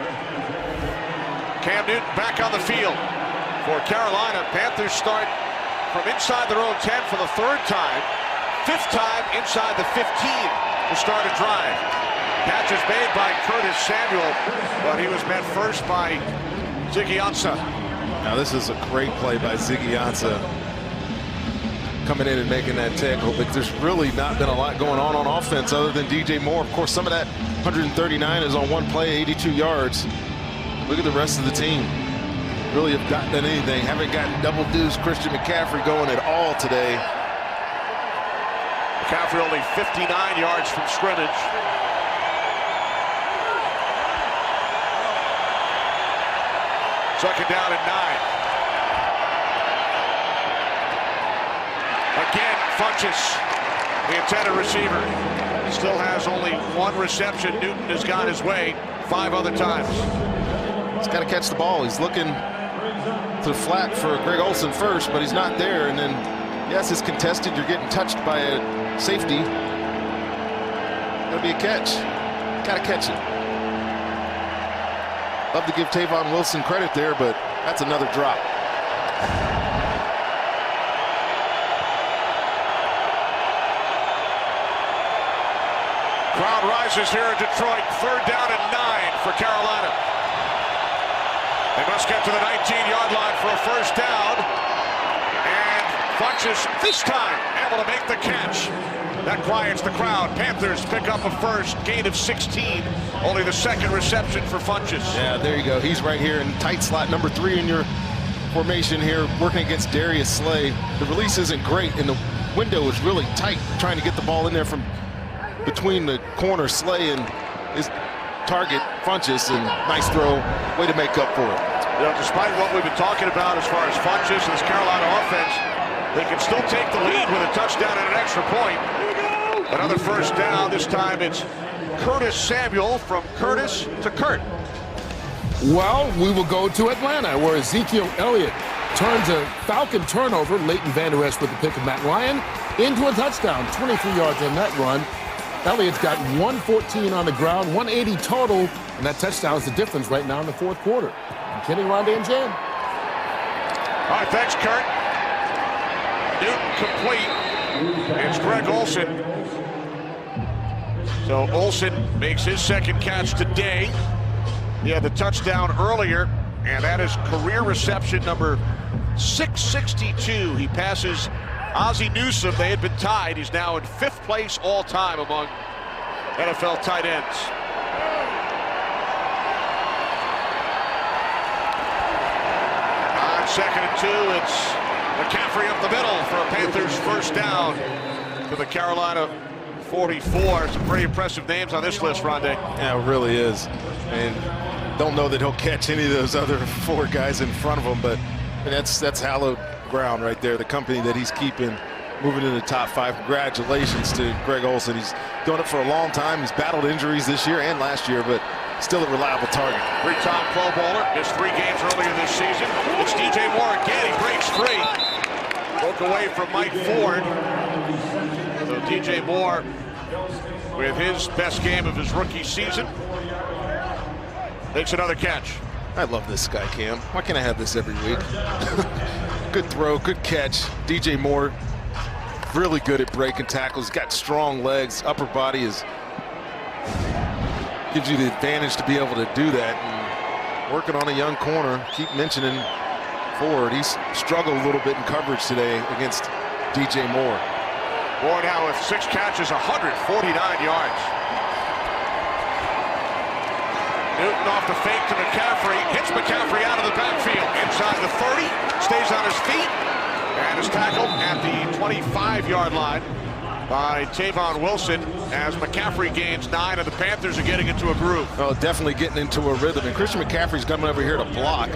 Cam Newton back on the field for Carolina. Panthers start from inside their own 10 for the 3rd time. 5th time inside the 15 to start a drive. Catch is made by Curtis Samuel, but he was met first by Ziggy Ansah. Now this is a great play by Ziggy Ansah, coming in and making that tackle, but there's really not been a lot going on offense other than DJ Moore. Of course, some of that 139 is on one play, 82 yards. Look at the rest of the team. Really have gotten done anything. Haven't gotten double deuce Christian McCaffrey going at all today. McCaffrey only 59 yards from scrimmage. Second down and 9. Again, Funchess, the intended receiver, still has only 1 reception. Newton has gone his way 5 other times. He's got to catch the ball. He's looking to the flat for Greg Olsen first, but he's not there. And then, yes, it's contested. You're getting touched by a safety. Got to be a catch. Got to catch it. Love to give Tavon Wilson credit there, but that's another drop. Crowd rises here in Detroit. 3rd down and 9 for Carolina. They must get to the 19-yard line for a first down. And Funchess this time able to make the catch. That quiets the crowd. Panthers pick up a first, gain of 16. Only the 2nd reception for Funchess. Yeah, there you go. He's right here in tight slot number 3 in your formation here, working against Darius Slay. The release isn't great, and the window is really tight, trying to get the ball in there from between the corner, Slay and his target, Funchess, and nice throw. Way to make up for it. You know, despite what we've been talking about as far as Funchess and this Carolina offense, they can still take the lead with a touchdown and an extra point. Another first down. This time it's Curtis Samuel from Curtis to Kurt. Well, we will go to Atlanta, where Ezekiel Elliott turns a Falcon turnover. Leighton Vander Esch with the pick of Matt Ryan into a touchdown. 23 yards on that run. Elliott's got 114 on the ground, 180 total, and that touchdown is the difference right now in the 4th quarter. I'm Kenny, Rondé, and Jan. All right, thanks, Kurt. Newton complete. It's Greg Olsen. So Olsen makes his 2nd catch today. He had the touchdown earlier, and that is career reception number 662. He passes Ozzie Newsome. They had been tied. He's now in 5th place all time among NFL tight ends. On 2nd and 2, it's McCaffrey up the middle for a Panthers first down to the Carolina 44. Some pretty impressive names on this list, Rondé. Yeah, it really is. And don't know that he'll catch any of those other 4 guys in front of him, but that's hallowed ground right there. The company that he's keeping, moving in the top 5. Congratulations to Greg Olsen. He's doing it for a long time. He's battled injuries this year and last year, but still a reliable target. 3-time Pro Bowler, missed 3 games earlier this season. It's DJ Moore again. He breaks free. Broke away from Mike Ford. So DJ Moore with his best game of his rookie season makes another catch. I love this guy, Cam. Why can't I have this every week? Good throw, good catch. DJ Moore, really good at breaking tackles. Got strong legs, upper body gives you the advantage to be able to do that. And working on a young corner, keep mentioning Ford. He's struggled a little bit in coverage today against DJ Moore. Moore now with 6 catches, 149 yards. Newton off the fake to McCaffrey, hits McCaffrey out of the backfield. Inside the 30, stays on his feet, and is tackled at the 25-yard line by Tavon Wilson. as McCaffrey gains 9 and the Panthers are getting into a groove. Oh, definitely getting into a rhythm. And Christian McCaffrey's coming over here to block.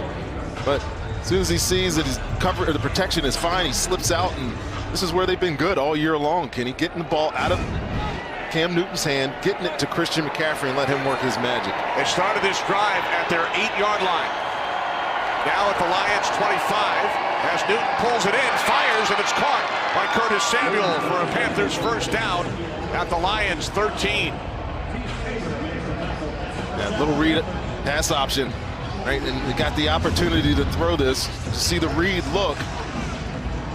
But as soon as he sees that his cover, or the protection is fine, he slips out. And this is where they've been good all year long, Kenny. Getting the ball out of Cam Newton's hand, getting it to Christian McCaffrey and let him work his magic. They started this drive at their 8-yard line. Now at the Lions 25. As Newton pulls it in, fires, and it's caught by Curtis Samuel for a Panthers first down at the Lions 13. That little read pass option, right? And he got the opportunity to throw this, to see the read look.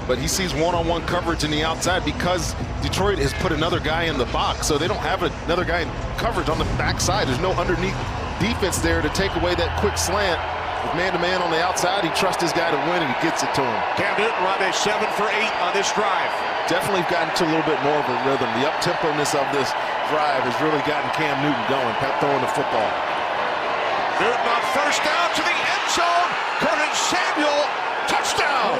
But he sees one-on-one coverage in the outside because Detroit has put another guy in the box. So they don't have another guy in coverage on the backside. There's no underneath defense there to take away that quick slant. With man-to-man on the outside, he trusts his guy to win, and he gets it to him. Cam Newton run a 7 for 8 on this drive. Definitely gotten to a little bit more of a rhythm. The up-tempo-ness of this drive has really gotten Cam Newton going, throwing the football. Newton on first down to the end zone. Curtis Samuel, touchdown.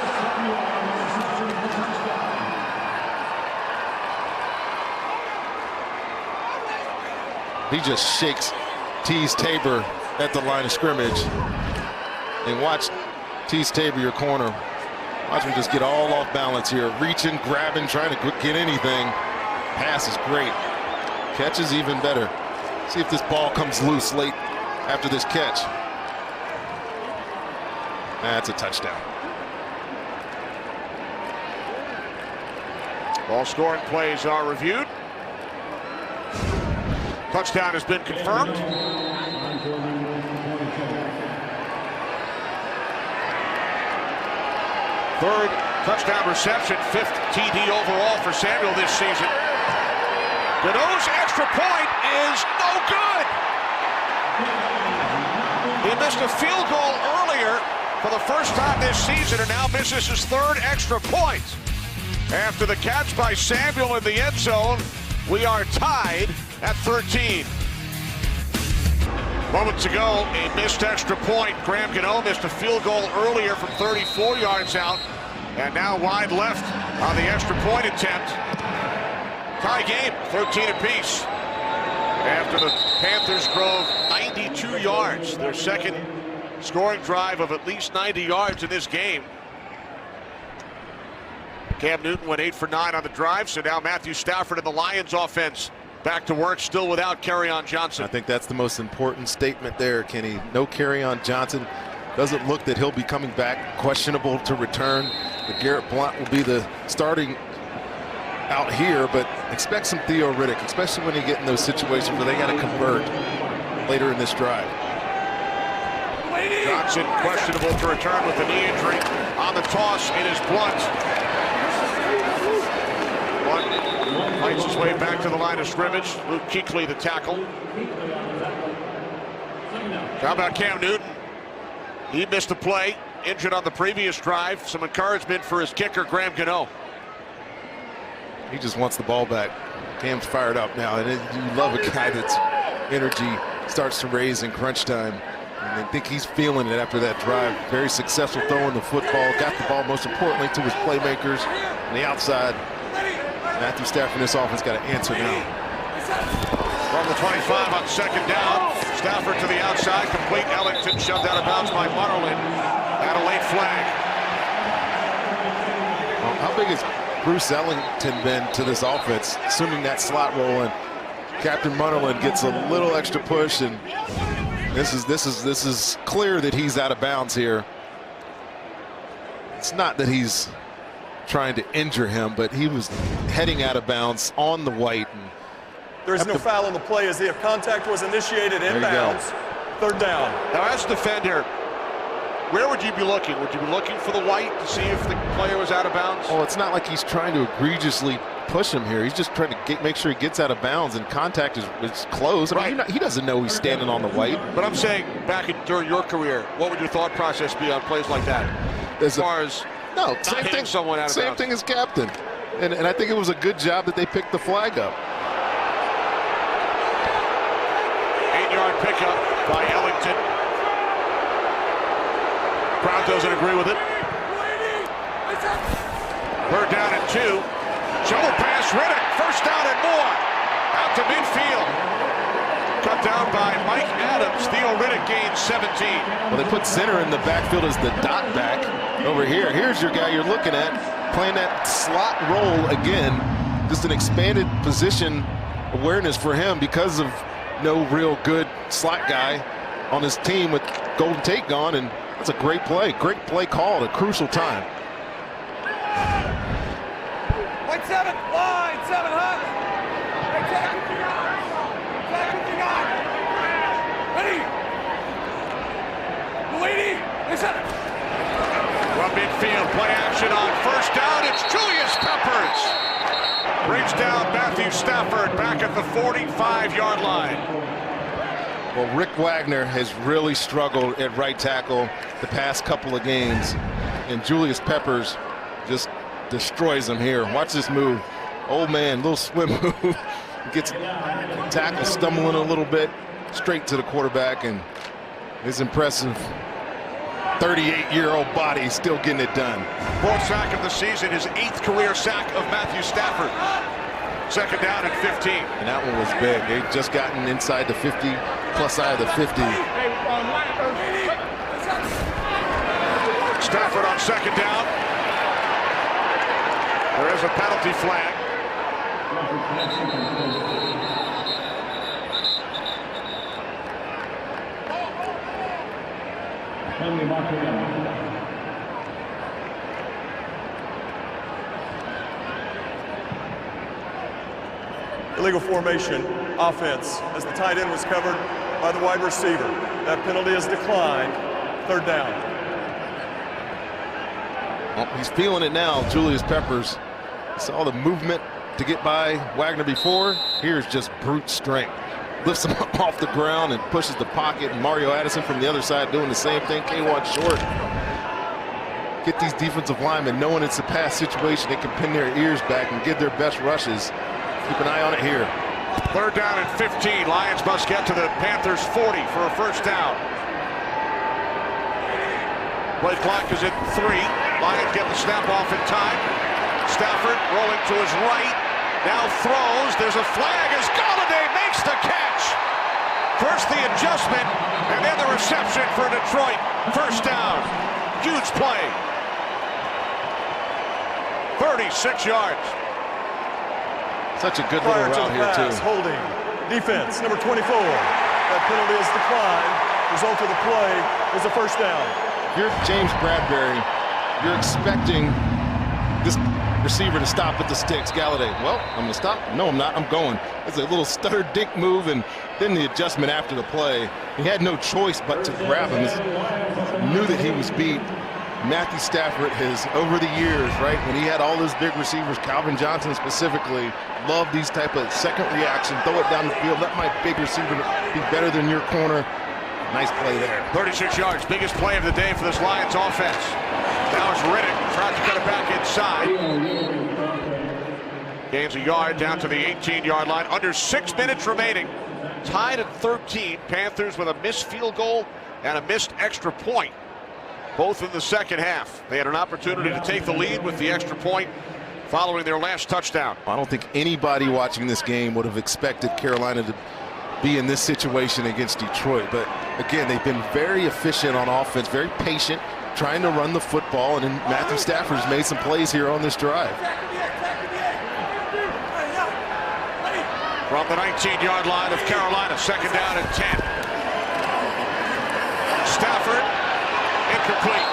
He just shakes Teez Tabor at the line of scrimmage. And watch Teez Tabor, your corner. Watch him just get all off balance here. Reaching, grabbing, trying to get anything. Pass is great. Catch is even better. See if this ball comes loose late after this catch. That's a touchdown. All scoring plays are reviewed. Touchdown has been confirmed. Third touchdown reception, 5th TD overall for Samuel this season. Gano's extra point is no good. He missed a field goal earlier for the first time this season and now misses his 3rd extra point. After the catch by Samuel in the end zone, we are tied at 13. Moments ago, a missed extra point. Graham Gano missed a field goal earlier from 34 yards out, and now wide left on the extra point attempt. Tie game, 13 apiece. After the Panthers drove 92 yards, their second scoring drive of at least 90 yards in this game. Cam Newton went 8 for 9 on the drive, so now Matthew Stafford and the Lions offense back to work, still without Kerryon Johnson. I think that's the most important statement there, Kenny. No Kerryon Johnson. Doesn't look that he'll be coming back. Questionable to return. But Garrett Blount will be the starting out here, but expect some Theo Riddick, especially when you get in those situations where they got to convert later in this drive. Johnson questionable to return with a knee injury. On the toss, it is Blount. Fights his way back to the line of scrimmage. Luke Kuechly, the tackle. How about Cam Newton? He missed a play, injured on the previous drive. Some encouragement for his kicker, Graham Gano. He just wants the ball back. Cam's fired up now, and you love a guy that's energy starts to raise in crunch time. And I think he's feeling it after that drive. Very successful throwing the football. Got the ball, most importantly, to his playmakers on the outside. Matthew Stafford in this offense got to answer now. From the 25 on second down. Stafford to the outside. Complete. Ellington shoved out of bounds by Munnerlyn. At a late flag. Well, how big has Bruce Ellington been to this offense? Assuming that slot roll, and Captain Munnerlyn gets a little extra push, and this is clear that he's out of bounds here. It's not that he's trying to injure him, but he was heading out of bounds on the white. And there's no foul on the play as the contact was initiated inbounds. 3rd down. Now, as a defender, where would you be looking? Would you be looking for the white to see if the player was out of bounds? Oh, it's not like he's trying to egregiously push him here. He's just trying to make sure he gets out of bounds, and contact is close. I mean, he doesn't know he's standing on the white. But I'm saying, during your career, what would your thought process be on plays like that? As far as no, same thing. Someone out of same bounds. thing as captain, and I think it was a good job that they picked the flag up. 8-yard pickup by Ellington. Crowd doesn't agree with it. 3rd down and 2. Shovel pass, Riddick. 1st down and more. Out to midfield. Cut down by Mike Adams. Theo Riddick gains 17. Well, they put center in the backfield as the dot back over here. Here's your guy you're looking at, playing that slot role again. Just an expanded position awareness for him because of no real good slot guy on his team with Golden Tate gone, and that's a great play call at a crucial time. White 7, line 7, hot. Attack with your eyes. Attack with your eyes. Ready. Mulaney, listen. From midfield, play action on first down. It's Julius Peppers. Brings down Matthew Stafford back at the 45-yard line. Well, Rick Wagner has really struggled at right tackle the past couple of games, and Julius Peppers just destroys him here. Watch this move. Old man, little swim move. Gets tackle stumbling a little bit, straight to the quarterback, and his impressive 38-year-old body still getting it done. Fourth sack of the season, his 8th career sack of Matthew Stafford. Second down and 15. And that one was big. They've just gotten inside the 50, plus side of the 50. Stafford on second down. There is a penalty flag. Illegal formation offense as the tight end was covered by the wide receiver. That penalty is declined. Third down. Well, he's feeling it now, Julius Peppers. Saw the movement to get by Wagner before. Here's just brute strength. Lifts him up off the ground and pushes the pocket. And Mario Addison from the other side doing the same thing. K-Watt short. Get these defensive linemen knowing it's a pass situation. They can pin their ears back and give their best rushes. Keep an eye on it here. Third down and 15. Lions must get to the Panthers 40 for a first down. Play clock is at 3. Lions get the snap off in time. Stafford rolling to his right. Now throws. There's a flag as Golladay makes the catch. First the adjustment, and then the reception for Detroit. First down. Huge play. 36 yards. Such a good little route here, too. Holding. Defense, number 24. That penalty is declined. Result of the play is a first down. You're James Bradbury. You're expecting this receiver to stop with the sticks. Galladay, well, I'm going to stop. No, I'm not. I'm going. It's a little stutter dink move, and then the adjustment after the play. He had no choice but to grab him. He knew that he was beat. Matthew Stafford has, over the years, right, when he had all those big receivers, Calvin Johnson specifically, loved these type of second reaction, throw it down the field, let my big receiver be better than your corner. Nice play there. 36 yards, biggest play of the day for this Lions offense. Now it's Riddick, trying to cut it back inside. Gains a yard down to the 18-yard line. Under 6 minutes remaining. Tied at 13. Panthers with a missed field goal and a missed extra point. Both in the second half. They had an opportunity to take the lead with the extra point following their last touchdown. I don't think anybody watching this game would have expected Carolina to be in this situation against Detroit. But again, they've been very efficient on offense, very patient, trying to run the football. And then Matthew Stafford's made some plays here on this drive. From the 19-yard line of Carolina, second down and 10. Stafford. Incomplete.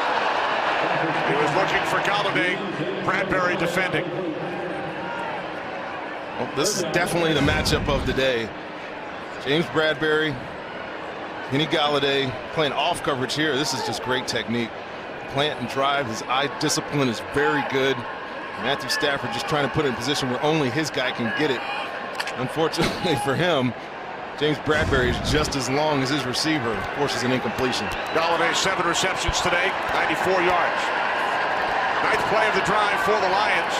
He was looking for Golladay. Bradbury defending. Well, this is definitely the matchup of the day. James Bradbury, Kenny Golladay playing off coverage here. This is just great technique. Plant and drive. His eye discipline is very good. Matthew Stafford just trying to put it in a position where only his guy can get it. Unfortunately for him, James Bradbury is just as long as his receiver, forces an incompletion. Golladay 7 receptions today, 94 yards. Ninth play of the drive for the Lions.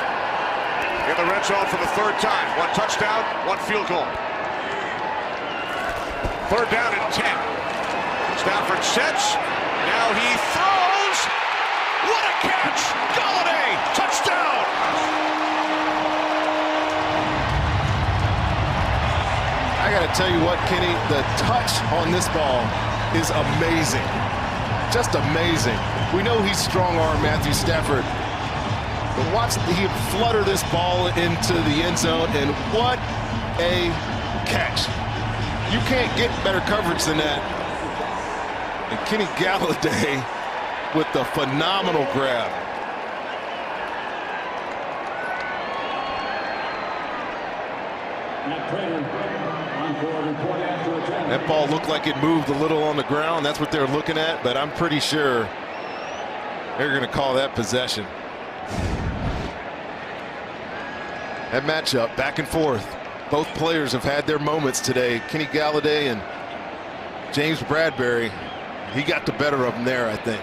In the red zone for the third time. 1 touchdown, 1 field goal. Third down and 10. Stafford sets. Now he throws. What a catch! Golladay, touchdown! got to tell you what, Kenny, the touch on this ball is amazing. Just amazing. We know he's strong-arm Matthew Stafford. But watch him flutter this ball into the end zone, and what a catch. You can't get better coverage than that. And Kenny Galladay with the phenomenal grab. That ball looked like it moved a little on the ground. That's what they're looking at, but I'm pretty sure they're going to call that possession. That matchup, back and forth. Both players have had their moments today. Kenny Galladay and James Bradbury. He got the better of them there, I think.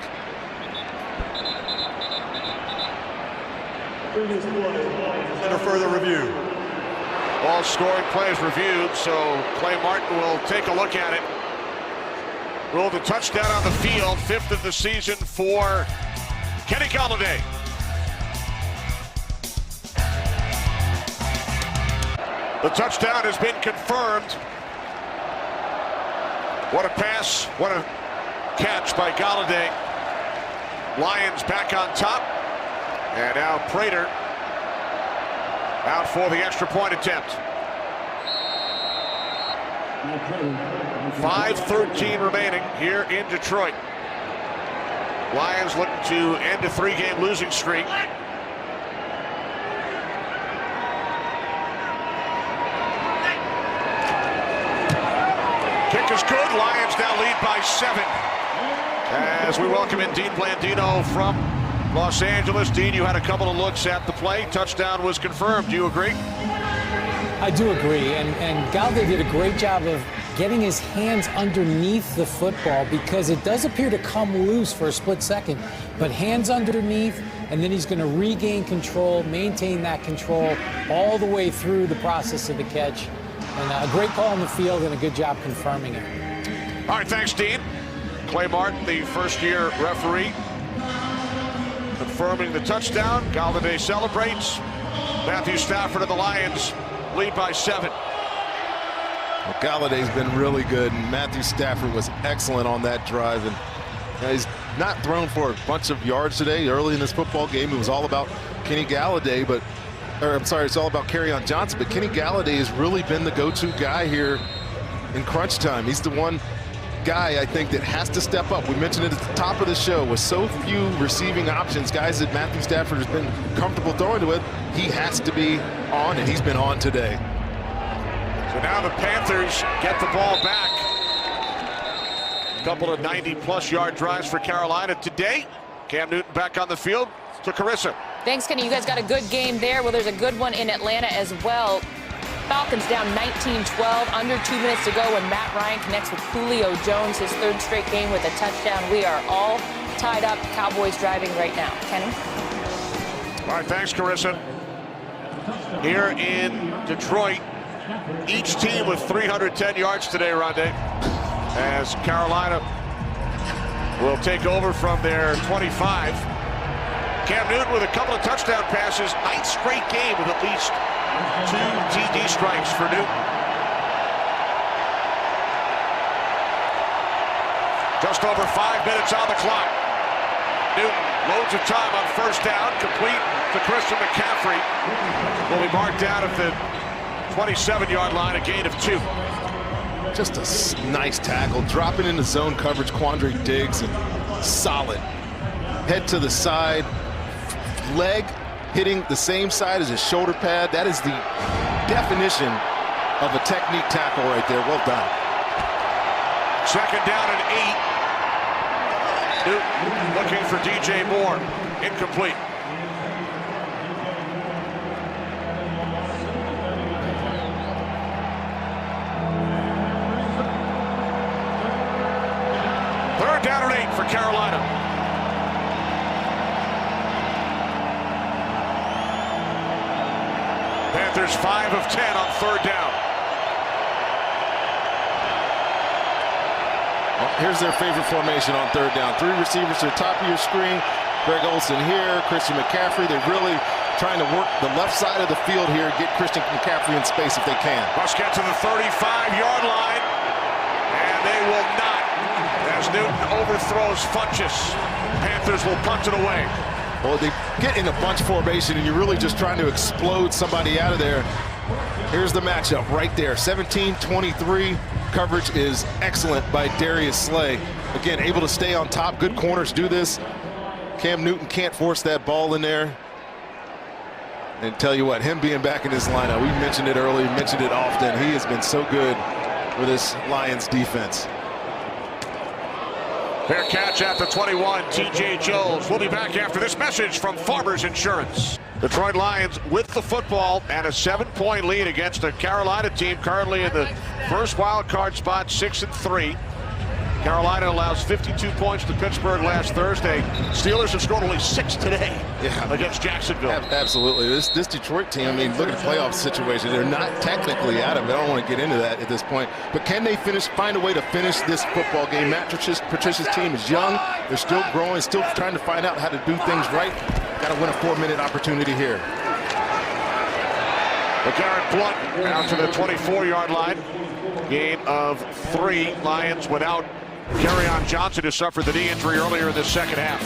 Under further review. All scoring plays reviewed, so Clay Martin will take a look at it. Ruled a touchdown on the field, 5th of the season for Kenny Galladay. The touchdown has been confirmed. What a pass, what a catch by Galladay. Lions back on top. And now Prater out for the extra point attempt. 5:13 remaining here in Detroit. Lions looking to end a 3-game losing streak. Kick is good. Lions now lead by 7. As we welcome in Dean Blandino from Los Angeles. Dean, you had a couple of looks at the play. Touchdown was confirmed. Do you agree? I do agree, and Galladay did a great job of getting his hands underneath the football because it does appear to come loose for a split second, but hands underneath, and then he's going to regain control, maintain that control all the way through the process of the catch. And a great call on the field and a good job confirming it. All right, thanks, Dean. Clay Martin, the first-year referee, confirming the touchdown. Galladay celebrates. Matthew Stafford and the Lions lead by 7. Well, Galladay's been really good, and Matthew Stafford was excellent on that drive. And he's not thrown for a bunch of yards today. Early in this football game, it was all about Kenny Galladay, it's all about Kerryon Johnson. But Kenny Galladay has really been the go-to guy here in crunch time. He's the one guy, I think, that has to step up. We mentioned it at the top of the show. With so few receiving options, guys that Matthew Stafford has been comfortable throwing with, he has to be on, and he's been on today. So now the Panthers get the ball back. A couple of 90-plus yard drives for Carolina today. Cam Newton back on the field to Carissa. Thanks, Kenny. You guys got a good game there. Well, there's a good one in Atlanta as well. Falcons down 19-12, under 2 minutes to go when Matt Ryan connects with Julio Jones, his 3rd straight game with a touchdown. We are all tied up. Cowboys driving right now. Kenny? All right, thanks, Carissa. Here in Detroit, each team with 310 yards today, Rondé, as Carolina will take over from their 25. Cam Newton with a couple of touchdown passes. 9th straight game with at least 2 TD strikes for Newton. Just over 5 minutes on the clock. Newton loads of time on first down, complete to Christian McCaffrey. Will be marked down at the 27-yard line, a gain of 2. Just a nice tackle, dropping into zone coverage. Quandre Diggs, and solid. Head to the side, leg hitting the same side as his shoulder pad. That is the definition of a technique tackle right there. Well done. 2nd down and 8. Newton looking for DJ Moore. Incomplete. Third down and 8 for Carolina. Panthers 5 of 10 on 3rd down. Well, here's their favorite formation on 3rd down. 3 receivers to the top of your screen. Greg Olsen here, Christian McCaffrey. They really trying to work the left side of the field here, get Christian McCaffrey in space if they can. Must get to the 35-yard line, and they will not, as Newton overthrows Funchess. Panthers will punt it away. Well, they get in a bunch formation, and you're really just trying to explode somebody out of there. Here's the matchup right there, 17-23. Coverage is excellent by Darius Slay. Again, able to stay on top. Good corners do this. Cam Newton can't force that ball in there. And tell you what, him being back in his lineup, we mentioned it earlier, mentioned it often. He has been so good for this Lions defense. Fair catch at the 21, T.J. Jones. We'll be back after this message from Farmers Insurance. Detroit Lions with the football and a 7-point lead against a Carolina team currently in the first wild card spot, 6-3. Carolina allows 52 points to Pittsburgh last Thursday. Steelers have scored only 6 today against Jacksonville. Absolutely. This Detroit team, I mean, look at the playoff situation. They're not technically out of it. I don't want to get into that at this point. But can they find a way to finish this football game? Matt Patricia's team is young. They're still growing, still trying to find out how to do things right. Got to win a 4-minute opportunity here. LeGarrette Blount down to the 24-yard line. Gain of 3. Lions without Kerryon Johnson, who suffered the knee injury earlier in the second half.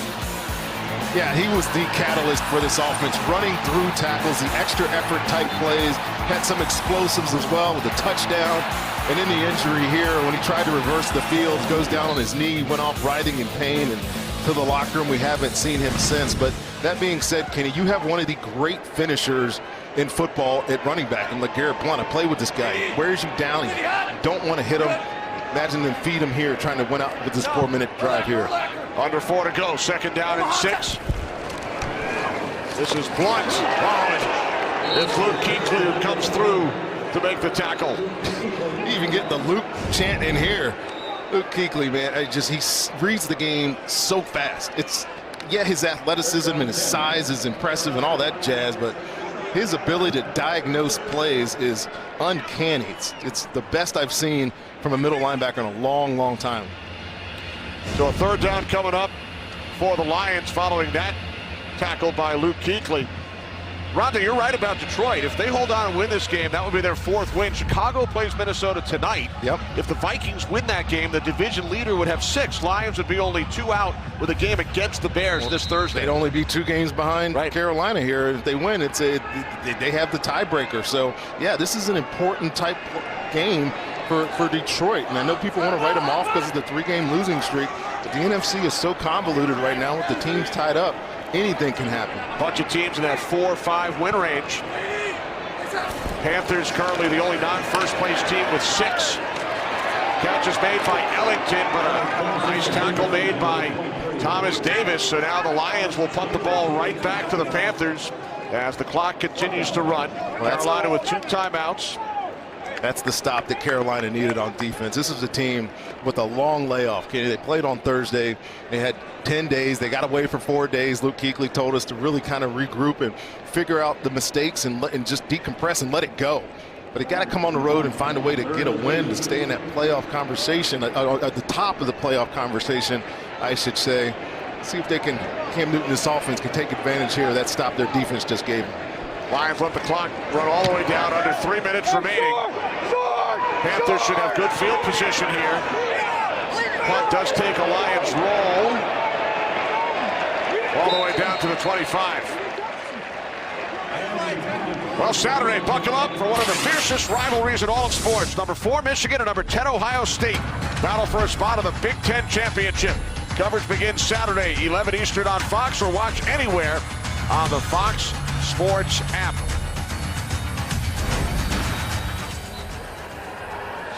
Yeah, he was the catalyst for this offense, running through tackles, the extra effort type plays, had some explosives as well with a touchdown. And in the injury here, when he tried to reverse the field, goes down on his knee, went off writhing in pain, and to the locker room. We haven't seen him since. But that being said, Kenny, you have one of the great finishers in football at running back, and LeGarrette Blount. I play with this guy. He wears you down. You don't want to hit him. Imagine them feed him here, trying to win out with this 4-minute drive here. Under 4 to go, 2nd down and 6. This is Blount. It's Luke Kuechly who comes through to make the tackle. Even getting the Luke chant in here. Luke Kuechly, man, he reads the game so fast. His athleticism and his size is impressive and all that jazz, but his ability to diagnose plays is uncanny. It's the best I've seen from a middle linebacker in a long, long time. So a 3rd down coming up for the Lions following that tackle by Luke Kuechly. Rhonda, you're right about Detroit. If they hold on and win this game, that would be their 4th win. Chicago plays Minnesota tonight. Yep. If the Vikings win that game, the division leader would have 6. Lions would be only 2 out with a game against the Bears this Thursday. They'd only be 2 games behind Carolina here. If they win, they have the tiebreaker. So, yeah, this is an important type game for Detroit. And I know people want to write them off because of the 3-game losing streak. But the NFC is so convoluted right now with the teams tied up. Anything can happen. Bunch of teams in that 4-5 win range. Panthers currently the only non-first place team with 6. Catch is made by Ellington, but a nice tackle made by Thomas Davis. So now the Lions will punt the ball right back to the Panthers as the clock continues to run. Carolina with 2 timeouts. That's the stop that Carolina needed on defense. This is a team with a long layoff. They played on Thursday. They had 10 days. They got away for 4 days. Luke Kuechly told us to really kind of regroup and figure out the mistakes and just decompress and let it go. But they got to come on the road and find a way to get a win to stay in that playoff conversation, at the top of the playoff conversation, I should say. See if Cam Newton, this offense, can take advantage here of that stop their defense just gave them. Lions let the clock run all the way down, under 3 minutes remaining. Panthers should have good field position here. Punt does take a Lions roll all the way down to the 25. Well, Saturday, buckle up for one of the fiercest rivalries in all of sports. Number 4, Michigan, and number 10, Ohio State. Battle for a spot in the Big Ten Championship. Coverage begins Saturday, 11 Eastern on Fox, or watch anywhere on the Fox Sports app.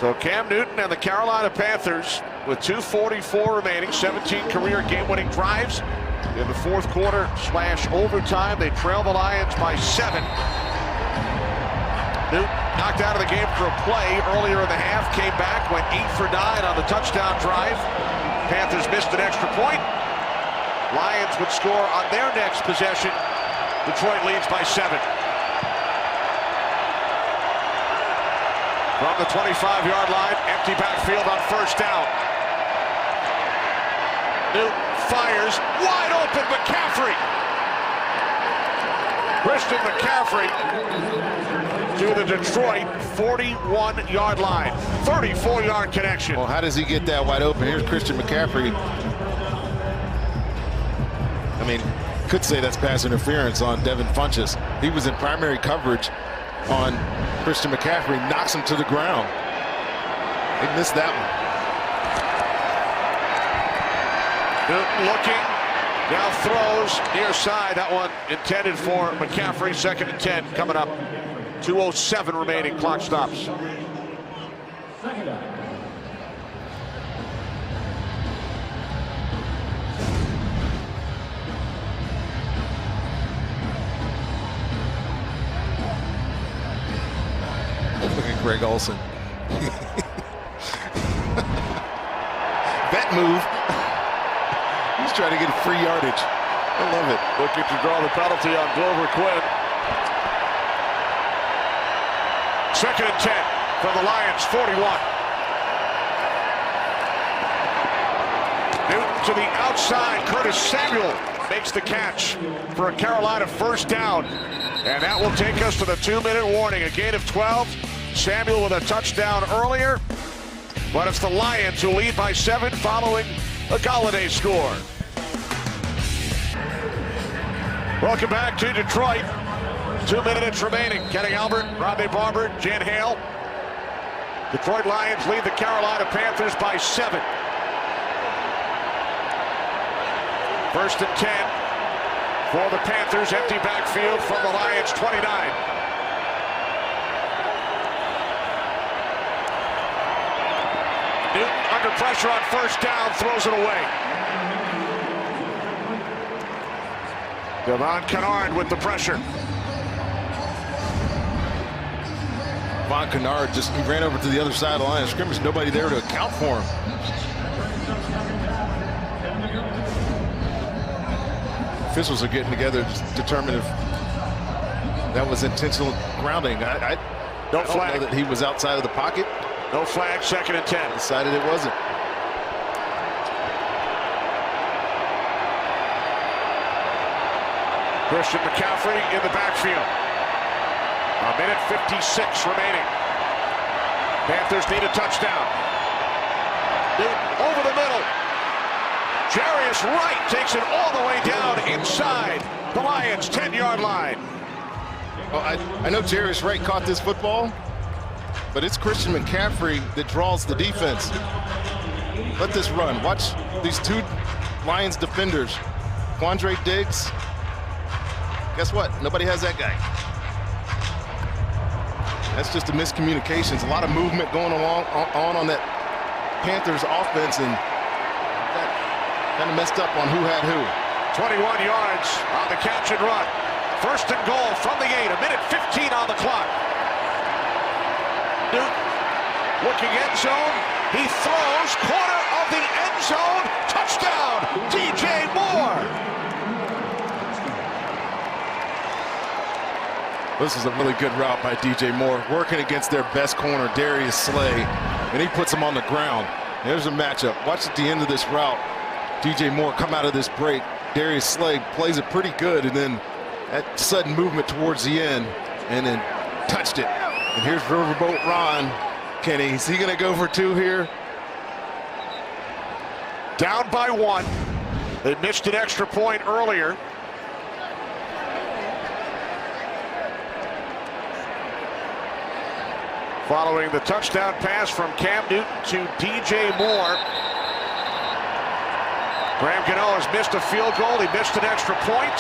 So Cam Newton and the Carolina Panthers with 2:44 remaining, 17 career game-winning drives. In the 4th quarter / overtime, they trail the Lions by 7. Newton knocked out of the game for a play earlier in the half, came back, went 8 for 9 on the touchdown drive. Panthers missed an extra point. Lions would score on their next possession. Detroit leads by 7. From the 25-yard line, empty backfield on 1st down. Newton fires, wide open McCaffrey. Christian McCaffrey to the Detroit 41-yard line. 34-yard connection. Well, how does he get that wide open? Here's Christian McCaffrey. I mean, could say that's pass interference on Devin Funchess. He was in primary coverage on Christian McCaffrey, knocks him to the ground. They missed that one. Newton looking, now throws near side. That one intended for McCaffrey. 2nd and 10 coming up. 2:07 remaining. Clock stops. Look at Greg Olsen. That move. He's trying to get free yardage. I love it. Looking to draw the penalty on Glover Quinn. 2nd and 10 for the Lions, 41. Newton to the outside. Curtis Samuel makes the catch for a Carolina first down. And that will take us to the 2-minute warning. A gain of 12. Samuel with a touchdown earlier. But it's the Lions who lead by 7 following a Golladay score. Welcome back to Detroit. 2 minutes remaining. Kenny Albert, Rondé Barber, Jen Hale. Detroit Lions lead the Carolina Panthers by 7. 1st and 10 for the Panthers. Empty backfield from the Lions 29. Newton under pressure on first down, throws it away. Devon Kennard with the pressure. Devon Kennard he ran over to the other side of the line of scrimmage. Nobody there to account for him. Officials are getting together to determine if that was intentional grounding. I No don't flag. know that he was outside of the pocket. No flag, 2nd and 10. Decided it wasn't. Christian McCaffrey in the backfield. 1:56 remaining. Panthers need a touchdown. Newton over the middle. Jarius Wright takes it all the way down inside the Lions' 10-yard line. Well, I know Jarius Wright caught this football, but it's Christian McCaffrey that draws the defense. Let this run. Watch these 2 Lions defenders. Quandre Diggs. Guess what? Nobody has that guy. That's just a miscommunications. A lot of movement going on that Panthers offense, and that kind of messed up on who had who. 21 yards on the catch and run. 1st and goal from the 8. 1:15 on the clock. Newton looking end zone. He throws. Corner of the end zone. Touchdown, DJ Moore. This is a really good route by DJ Moore, working against their best corner, Darius Slay, and he puts him on the ground. There's a matchup. Watch at the end of this route, DJ Moore come out of this break. Darius Slay plays it pretty good, and then that sudden movement towards the end, and then touched it. And here's Riverboat Ron. Kenny, is he going to go for 2 here? Down by 1. They missed an extra point earlier. Following the touchdown pass from Cam Newton to DJ Moore. Graham Gano has missed a field goal. He missed an extra point.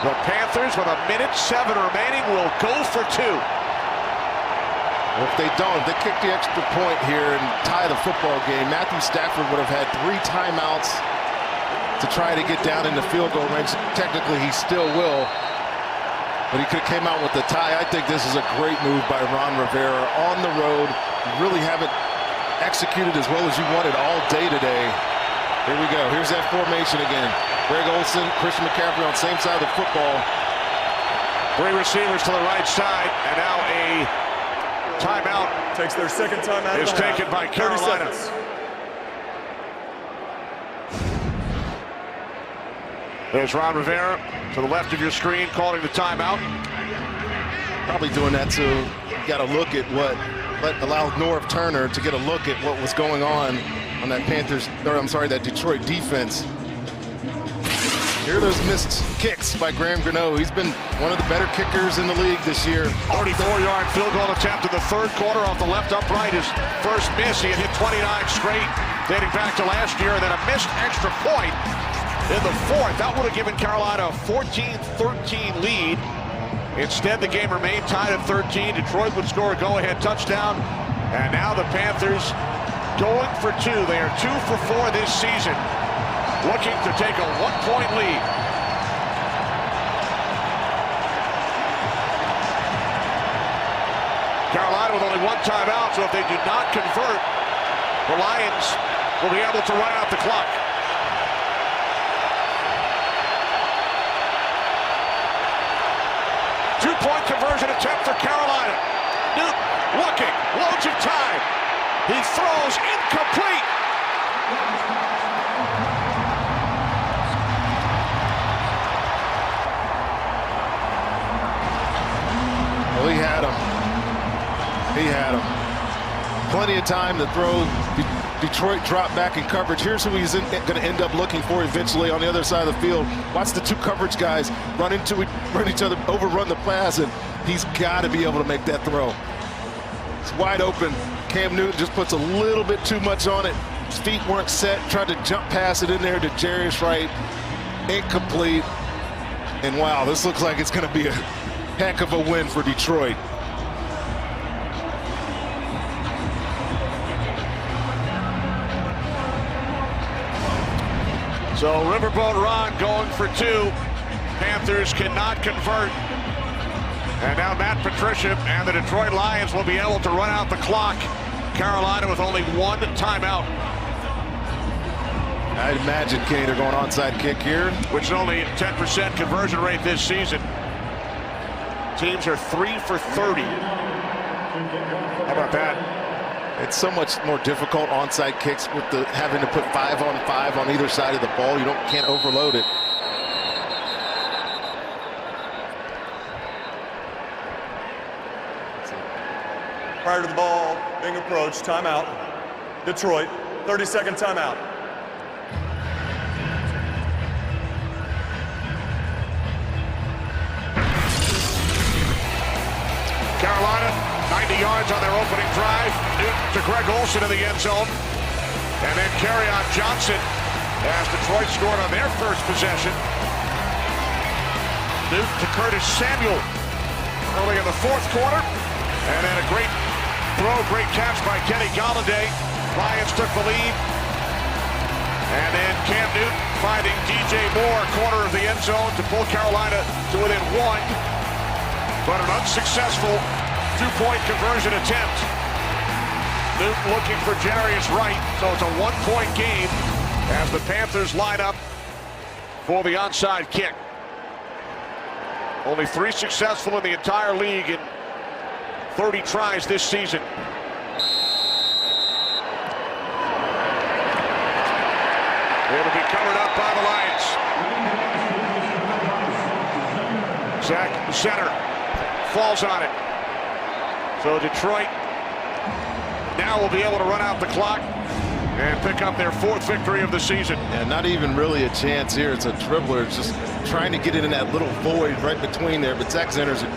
The Panthers, with 1:07 remaining, will go for 2. Well, if they don't, if they kick the extra point here and tie the football game, Matthew Stafford would have had 3 timeouts to try to get down in the field goal range. Technically, he still will, but he could have came out with the tie. I think this is a great move by Ron Rivera on the road. You really haven't executed as well as you wanted all day today. Here we go. Here's that formation again. Greg Olsen, Christian McCaffrey on the same side of the football. 3 receivers to the right side, and now a timeout Takes their 2nd timeout. is taken by 30 Carolina. seconds. There's Ron Rivera to the left of your screen calling the timeout. Probably doing that to got to look at allow Norv Turner to get a look at what was going on that that Detroit defense. Here are those missed kicks by Graham Gano. He's been one of the better kickers in the league this year. 34-yard field goal attempt in the third quarter off the left upright. His first miss. He had hit 29 straight dating back to last year, and then a missed extra point in the fourth. That would have given Carolina a 14-13 lead. Instead, the game remained tied at 13. Detroit would score a go-ahead touchdown. And now the Panthers going for two. They are 2 for 4 this season, looking to take a 1-point lead. Carolina with only 1 timeout, so if they do not convert, the Lions will be able to run out the clock. Two-point conversion attempt for Carolina. Newton looking, loads of time. He throws incomplete. Well, he had him. He had him. Plenty of time to throw. Detroit dropped back in coverage. Here's who he's going to end up looking for eventually on the other side of the field. Watch the two coverage guys run each other, overrun the pass, and he's got to be able to make that throw. It's wide open. Cam Newton just puts a little bit too much on it. His feet weren't set. Tried to jump pass it in there to Jarius Wright. Incomplete. And wow, this looks like it's going to be a heck of a win for Detroit. So Riverboat Ron going for 2. Panthers cannot convert. And now Matt Patricia and the Detroit Lions will be able to run out the clock. Carolina with only 1 timeout. I'd imagine, Kenny, they're going onside kick here. Which is only 10% conversion rate this season. Teams are 3 for 30. How about that? It's so much more difficult onside kicks with having to put 5 on 5 on either side of the ball. You can't overload it. Prior to the ball being approached, timeout. Detroit, 30-second timeout. Carolina, 90 yards on their opening drive. Newton to Greg Olsen in the end zone. And then Kerryon Johnson as Detroit scored on their first possession. Newton to Curtis Samuel early in the fourth quarter. And then a great throw, great catch by Kenny Golladay. Lions took the lead. And then Cam Newton finding DJ Moore, corner of the end zone, to pull Carolina to within 1. But an unsuccessful 2-point conversion attempt. Newton looking for Jarius Wright, so it's a 1-point game as the Panthers line up for the onside kick. Only 3 successful in the entire league in 30 tries this season. It'll be covered up by the Lions. Zach, the center, falls on it. So Detroit now will be able to run out the clock and pick up their 4th victory of the season. And not even really a chance here. It's a dribbler. It's just trying to get it in that little void right between there. But Zach Zenner's a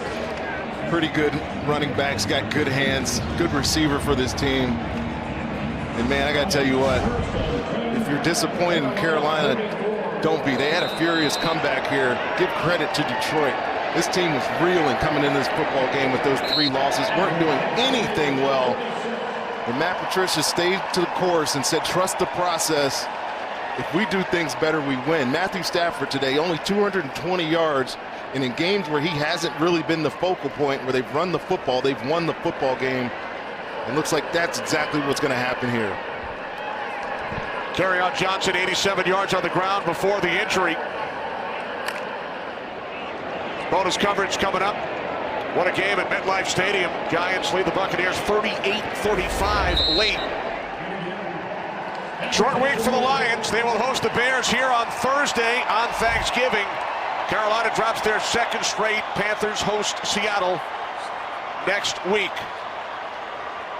pretty good running back. He's got good hands, good receiver for this team. And man, I got to tell you what, if you're disappointed in Carolina, don't be. They had a furious comeback here. Give credit to Detroit. This team was reeling coming into this football game with those 3 losses. Weren't doing anything well. And Matt Patricia stayed to the course and said, trust the process. If we do things better, we win. Matthew Stafford today, only 220 yards. And in games where he hasn't really been the focal point, where they've run the football, they've won the football game. It looks like that's exactly what's going to happen here. Kerryon Johnson, 87 yards on the ground before the injury. Bonus coverage coming up. What a game at MetLife Stadium. Giants lead the Buccaneers 38-35 late. Short week for the Lions. They will host the Bears here on Thursday on Thanksgiving. Carolina drops their second straight. Panthers host Seattle next week.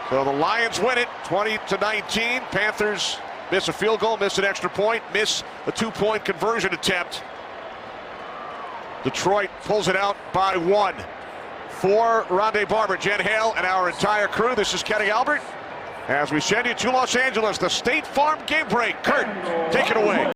So the Lions win it 20-19. Panthers miss a field goal, miss an extra point, miss a 2-point conversion attempt. Detroit pulls it out by 1. For Rondé Barber, Jen Hale, and our entire crew, this is Kenny Albert. As we send you to Los Angeles, the State Farm Game Break. Kurt, take it away.